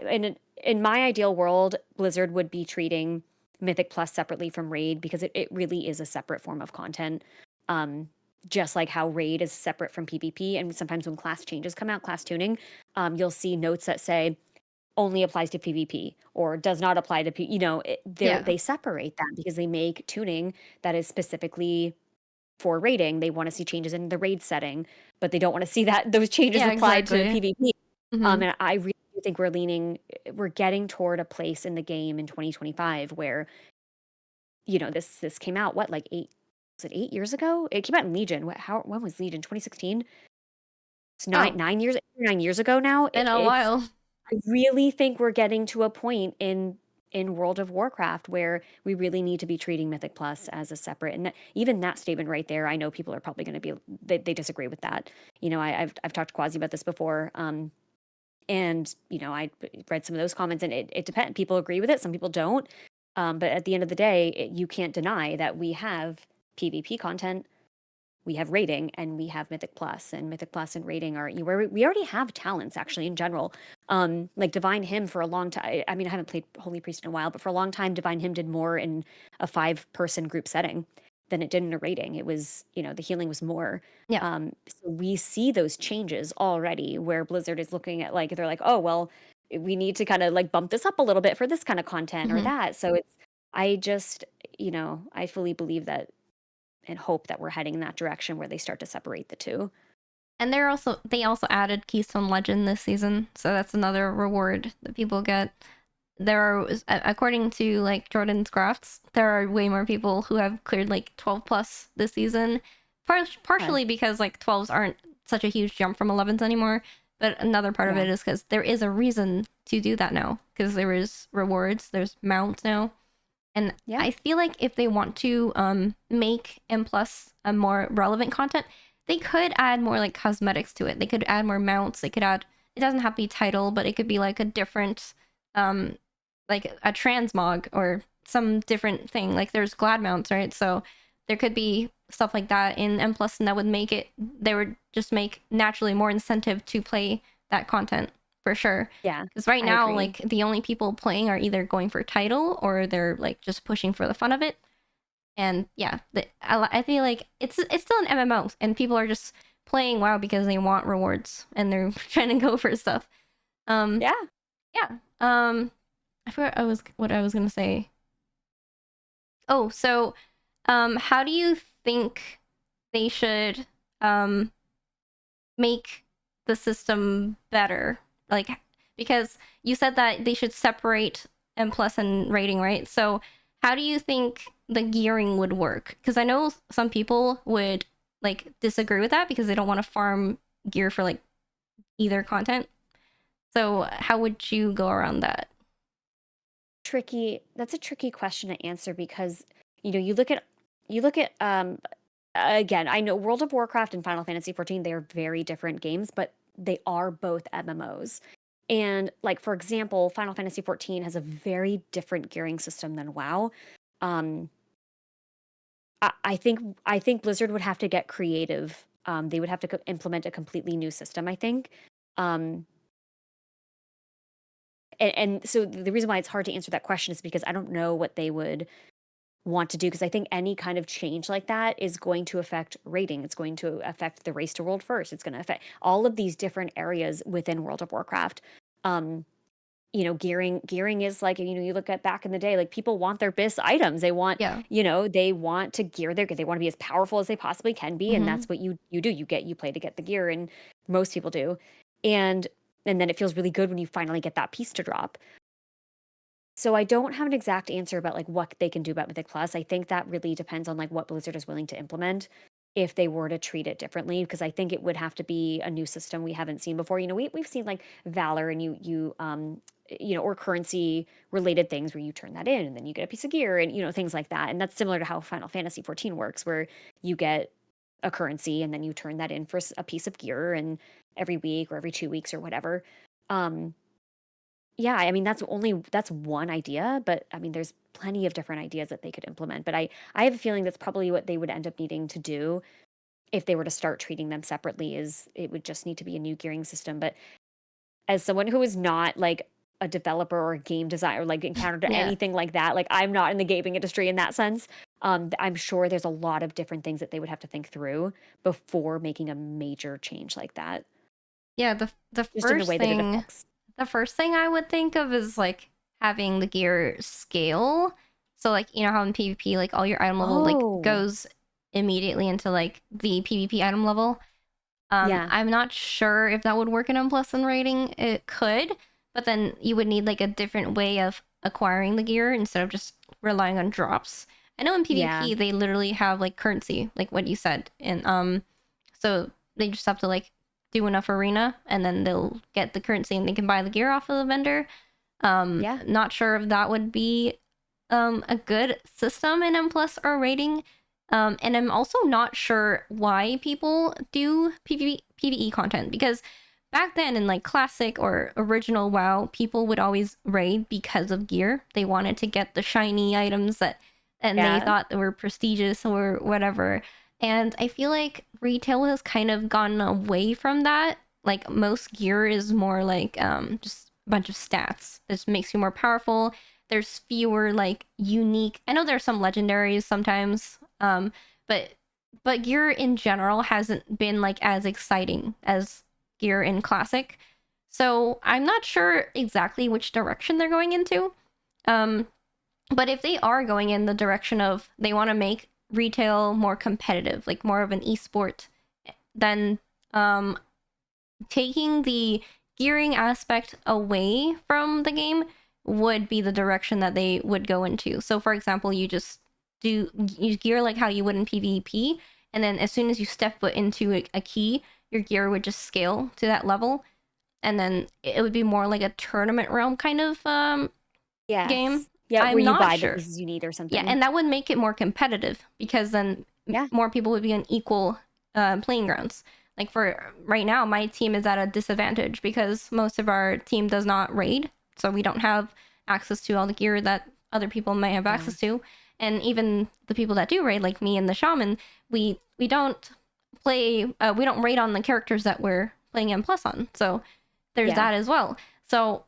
in my ideal world, Blizzard would be treating Mythic Plus separately from Raid because it really is a separate form of content. Just like how Raid is separate from PvP. And sometimes when class changes come out, class tuning, you'll see notes that say only applies to PvP or does not apply to Yeah. they separate that because they make tuning that is specifically for raiding. They want to see changes in the raid setting, but they don't want to see that those changes Yeah, applied to exactly. PvP. Mm-hmm. And I really do think we're getting toward a place in the game in 2025 where this came out like 8 years ago? It came out in Legion. When was Legion? 2016? It's Oh, 9 years ago now. been a while. I really think we're getting to a point in World of Warcraft where we really need to be treating Mythic Plus as a separate. And even that statement right there, I know people are probably going to be they disagree with that. I've talked to Quasi about this before. And I read some of those comments, and it depends. People agree with it, some people don't. But at the end of the day, you can't deny that we have PvP content, we have rating, and we have Mythic Plus. And Mythic Plus and rating are where we already have talents actually in general. Like Divine Hymn for a long time. I mean, I haven't played Holy Priest in a while, but for a long time, Divine Hymn did more in a 5-person group setting than it did in a rating. It was, the healing was more. Yeah. So we see those changes already where Blizzard is looking at they're like, oh well, we need to kind of like bump this up a little bit for this kind of content or Mm-hmm. that. So I just, I fully believe that and hope that we're heading in that direction where they start to separate the two. And they also added Keystone Legend this season, so that's another reward that people get. There are, according to like Jordan's crafts, there are way more people who have cleared like 12 plus this season. Partially because like 12s aren't such a huge jump from 11s anymore, but another part of Yeah. it is because there is a reason to do that now, because there is rewards, there's mounts now. And Yeah. I feel like if they want to make M plus a more relevant content, they could add more like cosmetics to it. They could add more mounts. They could add, it doesn't have to be title, but it could be like a different like a transmog or some different thing. Like there's glad mounts, right? So there could be stuff like that in M plus, and that would make it, they would just make naturally more incentive to play that content for sure. Yeah. Because right I now, agree. like the only people playing are either going for title or they're like just pushing for the fun of it. And yeah, I feel like it's still an MMO, and people are just playing WoW because they want rewards and they're trying to go for stuff. Um, Yeah. yeah. I forgot what I was gonna say. Oh, so, how do you think they should make the system better? Like, because you said that they should separate M plus and rating, right? So, how do you think the gearing would work? Because I know some people would like disagree with that because they don't want to farm gear for like either content. So, how would you go around that? That's a tricky question to answer because you look at again, I know World of Warcraft and Final Fantasy 14, they are very different games, but they are both MMOs. And like for example, Final Fantasy 14 has a very different gearing system than WoW. Um, I think Blizzard would have to get creative. They would have to implement a completely new system, I think. Um, and so the reason why it's hard to answer that question is because I don't know what they would want to do, because I think any kind of change like that is going to affect rating. It's going to affect the race to world first. It's going to affect all of these different areas within World of Warcraft. Um, gearing is like, you look at back in the day, like people want their best items. They want, Yeah. they want to gear their, they want to be as powerful as they possibly can be. And Mm-hmm. that's what you do. You play to get the gear, and most people do. And and then it feels really good when you finally get that piece to drop. So I don't have an exact answer about like what they can do about Mythic Plus. I think that really depends on like what Blizzard is willing to implement if they were to treat it differently, because I think it would have to be a new system we haven't seen before. We've seen like Valor, and or currency related things where you turn that in and then you get a piece of gear, and things like that. And that's similar to how Final Fantasy 14 works, where you get a currency and then you turn that in for a piece of gear, and every week or every 2 weeks or whatever. Um yeah, I mean, that's one idea, but I mean, there's plenty of different ideas that they could implement. But I have a feeling that's probably what they would end up needing to do if they were to start treating them separately. Is it would just need to be a new gearing system. But as someone who is not like a developer or a game designer, like encountered Yeah. anything like that, like I'm not in the gaming industry in that sense. I'm sure there's a lot of different things that they would have to think through before making a major change like that, Yeah, the just in the first way that it thing affects. the first thing I would think of is like having the gear scale. So like, you know how in PvP like all your item level like Oh, goes immediately into like the PvP item level. yeah, I'm not sure if that would work in M plus and rating. It could, but then you would need like a different way of acquiring the gear instead of just relying on drops. I know in yeah, PvP they literally have like currency, like what you said, and so they just have to like do enough arena and then they'll get the currency and they can buy the gear off of the vendor. yeah. Not sure if that would be a good system in M plus or rating. And I'm also not sure why people do PvE content, because back then in like classic or original WoW, people would always raid because of gear. They wanted to get the shiny items that and they Yeah. thought they were prestigious or whatever. And I feel like retail has kind of gone away from that. Like most gear is more like just a bunch of stats. This makes you more powerful. There's fewer like unique. I know there's some legendaries sometimes, but gear in general hasn't been like as exciting as gear in classic. So I'm not sure exactly which direction they're going into. Um, but if they are going in the direction of they want to make retail more competitive, like more of an esport, then um, taking the gearing aspect away from the game would be the direction that they would go into. So, for example, you gear like how you would in PvP, and then as soon as you step foot into a key, your gear would just scale to that level, and then it would be more like a tournament realm kind of game. Yes. Yeah, where I'm you not buy the sure. pieces you need or Yeah, something. and that would make it more competitive because then Yeah. more people would be on equal playing grounds. Like for right now, my team is at a disadvantage because most of our team does not raid, so we don't have access to all the gear that other people might have Yeah. access to. And even the people that do raid, like me and the shaman, we don't we don't raid on the characters that we're playing M plus on. So there's Yeah. that as well. So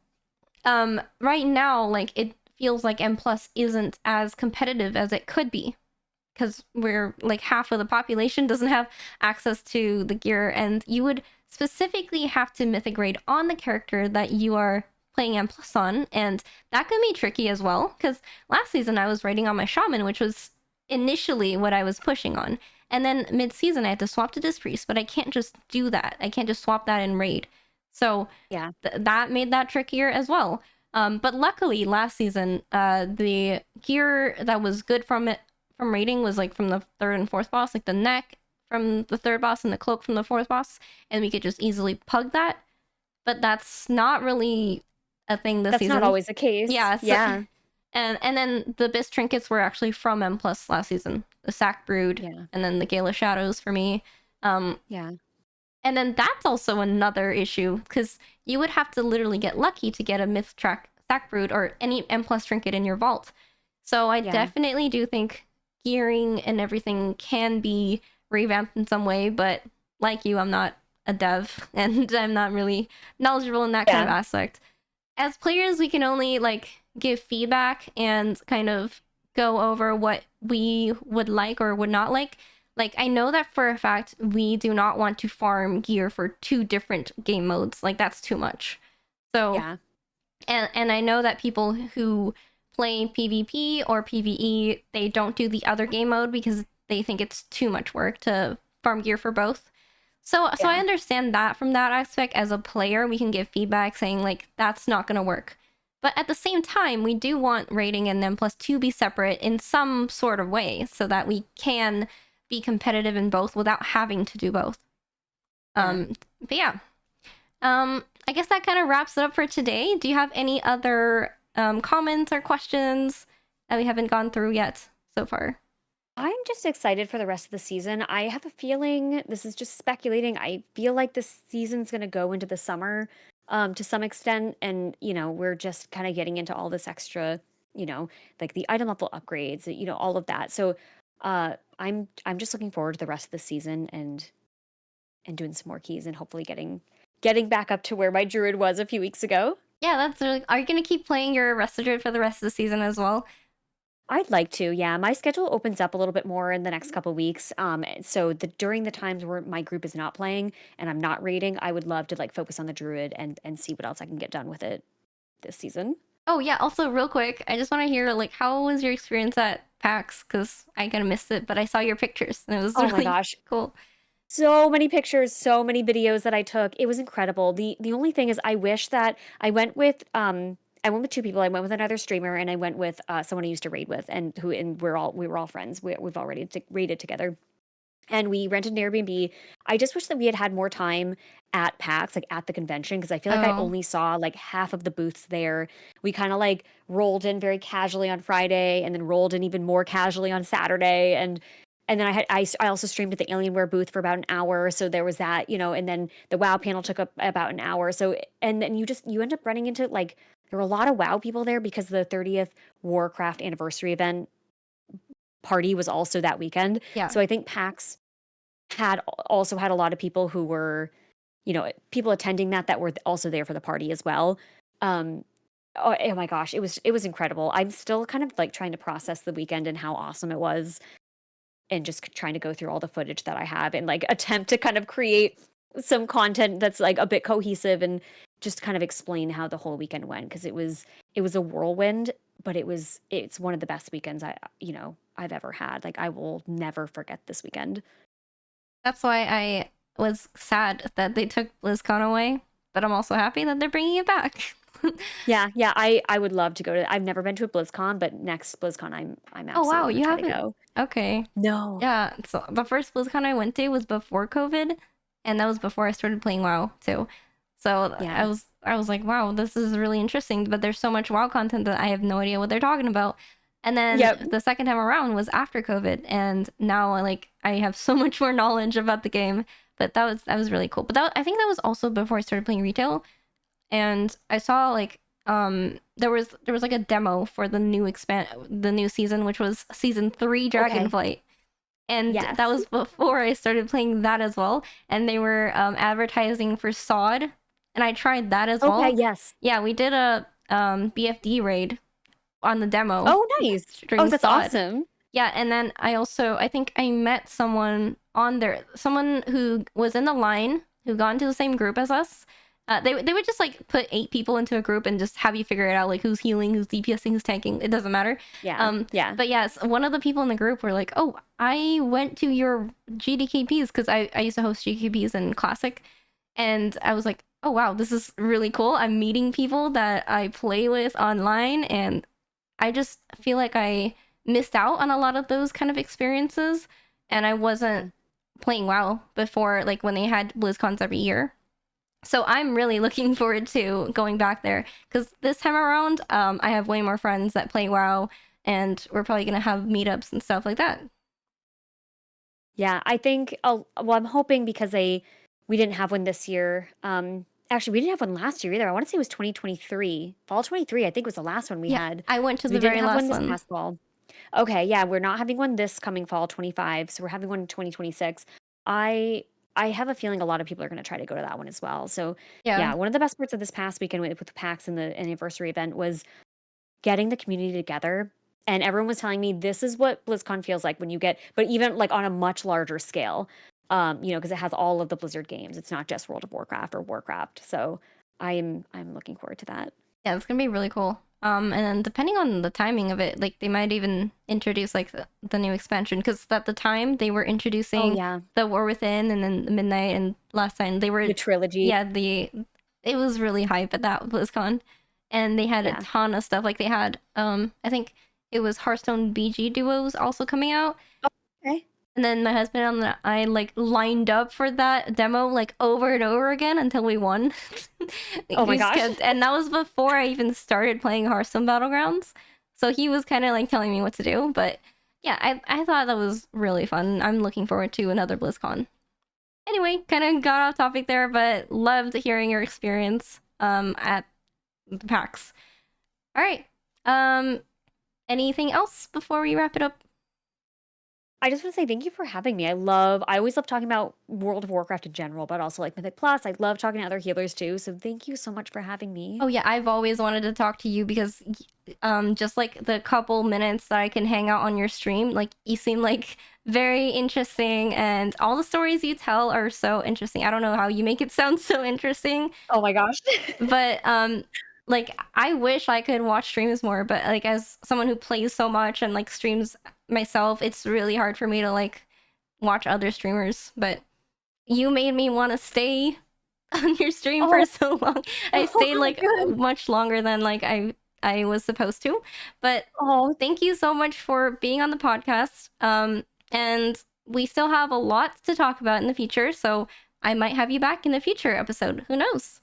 right now, like it feels like M plus isn't as competitive as it could be because we're like half of the population doesn't have access to the gear, and you would specifically have to mythic grade on the character that you are playing M plus on, and that can be tricky as well. Because last season I was raiding on my shaman, which was initially what I was pushing on, and then mid season I had to swap to disc priest, but I can't just do that. I can't just swap that in raid. So Yeah. that made that trickier as well. But luckily, last season, the gear that was good from raiding was like from the third and fourth boss, like the neck from the third boss and the cloak from the fourth boss, and we could just easily pug that. But that's not really a thing this That's not season. always the case. Yeah, so, Yeah. and then the Bis trinkets were actually from M plus last season, the Sack Brood, Yeah. and then the Gala Shadows for me. Um, Yeah. And then that's also another issue because you would have to literally get lucky to get a myth track sack brood or any M plus trinket in your vault. So I Yeah. definitely do think gearing and everything can be revamped in some way, but like you, I'm not a dev and I'm not really knowledgeable in that kind of Yeah. aspect. As players, we can only like give feedback and kind of go over what we would like or would not like. Like, I know that for a fact we do not want to farm gear for 2 different game modes. Like, that's too much. So, Yeah. and I know that people who play PvP or PvE, they don't do the other game mode because they think it's too much work to farm gear for both. So I Yeah. understand that from that aspect. As a player, we can give feedback saying like that's not going to work. But at the same time, we do want rating and M plus to be separate in some sort of way so that we can be competitive in both without having to do both. Yeah. But yeah, I guess that kind of wraps it up for today. Do you have any other comments or questions that we haven't gone through yet so far? I'm just excited for the rest of the season. I have a feeling, this is just speculating. I feel like this season's going to go into the summer to some extent. And, we're just kind of getting into all this extra, like the item level upgrades, all of that. So I'm just looking forward to the rest of the season and doing some more keys and hopefully getting back up to where my druid was a few weeks ago. Yeah, that's really. Are you gonna keep playing your Resto Druid for the rest of the season as well? I'd like to, yeah. My schedule opens up a little bit more in the next couple weeks. So during the times where my group is not playing and I'm not raiding, I would love to like focus on the druid and see what else I can get done with it this season. Oh yeah. Also, real quick, I just want to hear like how was your experience at PAX? Because I kind of missed it, but I saw your pictures and it was Oh my really gosh, cool. so many pictures, so many videos that I took. It was incredible. The only thing is I wish that I went with two people. I went with another streamer and I went with someone I used to raid with and we were all friends. We've already raided together. And we rented an Airbnb. I just wish that we had had more time at PAX, like at the convention, because I feel like I Oh, only saw like half of the booths there. We kind of like rolled in very casually on Friday, and then rolled in even more casually on Saturday, and then I also streamed at the Alienware booth for about an hour, so there was that, and then the WoW panel took up about an hour. So and then you end up running into like there were a lot of WoW people there because the 30th Warcraft anniversary event party was also that weekend. yeah. So I think PAX also had a lot of people who were, people attending that were also there for the party as well. Um, oh my gosh, it was incredible. I'm still kind of like trying to process the weekend and how awesome it was, and just trying to go through all the footage that I have and like attempt to kind of create some content that's like a bit cohesive and just kind of explain how the whole weekend went because it was a whirlwind, but it's one of the best weekends I've ever had. Like I will never forget this weekend. That's why I was sad that they took BlizzCon away, but I'm also happy that they're bringing it back. Yeah, yeah, I would love to go to. I've never been to a BlizzCon, but next BlizzCon, I'm Oh wow, absolutely gonna you try to haven't? go. Okay. No. Yeah. So the first BlizzCon I went to was before COVID, and that was before I started playing WoW too. So Yeah. I was like, wow, this is really interesting. But there's so much WoW content that I have no idea what they're talking about. And then Yep. the second time around was after COVID, and now like I have so much more knowledge about the game. But that was really cool. But I think that was also before I started playing retail, and I saw like there was like a demo for the new season, which was season 3 Okay. Dragonflight, and that Yes. was before I started playing that as well. And they were advertising for sod, and I tried that as Okay. well. Yes. Yeah, we did a BFD raid on the demo Oh, nice. Oh, during that's sod. awesome. Yeah, and then I think I met someone on there, someone who was in the line who got into the same group as us. They would just like put 8 people into a group and just have you figure it out, like who's healing, who's DPSing, who's tanking. It doesn't matter. Yeah. Yeah. But yes, one of the people in the group were like, "Oh, I went to your GDKPs because I used to host GDKPs in Classic," and I was like, "Oh wow, this is really cool. I'm meeting people that I play with online, and I just feel like I missed out on a lot of those kind of experiences, and I wasn't playing WoW before, like when they had BlizzCons every year. So I'm really looking forward to going back there because this time around, I have way more friends that play WoW, and we're probably gonna have meetups and stuff like that. Yeah, I think well, I'm hoping because We didn't have one this year. Actually, we didn't have one last year either. I want to say it was 2023. Fall 23, I think was the last one we Yeah, had. I went to So we the didn't very have one last this one. past fall. Okay, yeah, we're not having one this coming fall 25, so we're having one in 2026. I I have a feeling a lot of people are going to try to go to that one as well. So, Yeah. yeah, one of the best parts of this past weekend with the PAX and the anniversary event was getting the community together. And everyone was telling me this is what BlizzCon feels like when you get, but even like on a much larger scale, because it has all of the Blizzard games. It's not just World of Warcraft or Warcraft. So I'm looking forward to that. Yeah, it's gonna be really cool. And then depending on the timing of it, like they might even introduce like the new expansion because at the time they were Oh introducing yeah, the War Within and then the Midnight, and last time they were, the trilogy. yeah, it was really hype at that BlizzCon, and they had a Yeah. ton of stuff. Like they had I think it was Hearthstone BG duos also coming out. Okay. And then my husband and I like lined up for that demo like over and over again until we won. Oh my gosh. And that was before I even started playing Hearthstone Battlegrounds. So he was kind of like telling me what to do. But yeah, I thought that was really fun. I'm looking forward to another BlizzCon. Anyway, kind of got off topic there, but loved hearing your experience at the PAX. All right. Anything else before we wrap it up? I just want to say thank you for having me. I always love talking about World of Warcraft in general, but also like Mythic Plus. I love talking to other healers too. So thank you so much for having me. Oh yeah, I've always wanted to talk to you because just like the couple minutes that I can hang out on your stream, like you seem like very interesting and all the stories you tell are so interesting. I don't know how you make it sound so interesting, Oh my gosh. but like I wish I could watch streams more, but like as someone who plays so much and like streams myself, it's really hard for me to like watch other streamers, but you made me want to stay on your stream for Oh, so long. I oh, stayed like good. much longer than like I was supposed to. But Oh, thank you so much for being on the podcast. And we still have a lot to talk about in the future, so I might have you back in a future episode. Who knows?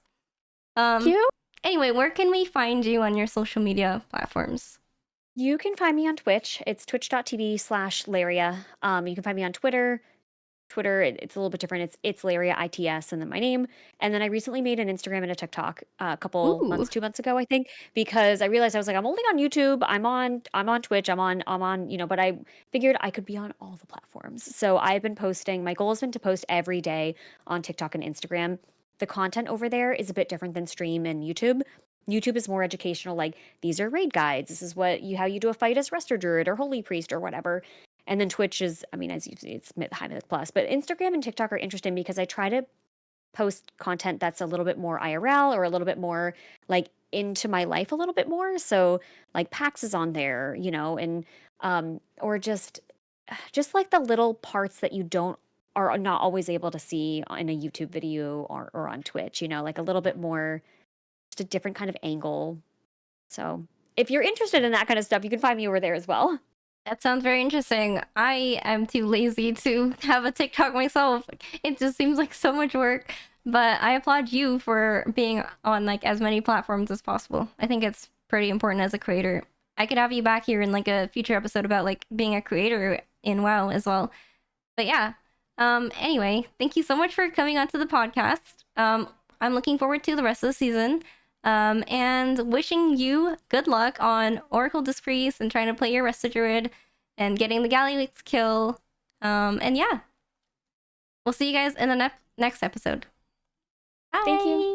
thank Um you. anyway, where can we find you on your social media platforms? You can find me on Twitch. It's twitch.tv/Layria. You can find me on Twitter. It's a little bit different. It's Layria ITS and then my name. And then I recently made an Instagram and a TikTok a couple Ooh, months, 2 months ago, I think, because I realized I was like, I'm only on YouTube. I'm on Twitch. I'm on, but I figured I could be on all the platforms. So I've been posting. My goal has been to post every day on TikTok and Instagram. The content over there is a bit different than stream and YouTube. YouTube is more educational, like these are raid guides. This is how you do a fight as resto druid or holy priest or whatever. And then Twitch is, I mean, as you see, it's high mythic plus. But Instagram and TikTok are interesting because I try to post content that's a little bit more IRL or a little bit more like into my life a little bit more. So like PAX is on there, and or just like the little parts that you don't are not always able to see in a YouTube video or on Twitch, like a little bit more just a different kind of angle. So if you're interested in that kind of stuff, you can find me over there as well. that sounds very interesting. I am too lazy to have a TikTok myself. It just seems like so much work. But I applaud you for being on like as many platforms as possible. I think it's pretty important as a creator. I could have you back here in like a future episode about like being a creator in WoW as well. But yeah. Anyway, thank you so much for coming onto the podcast. I'm looking forward to the rest of the season. And wishing you good luck on Oracle Dispriest and trying to play your Resto Druid and getting the Gallywix kill. And yeah, we'll see you guys in the next episode. Bye. Thank you.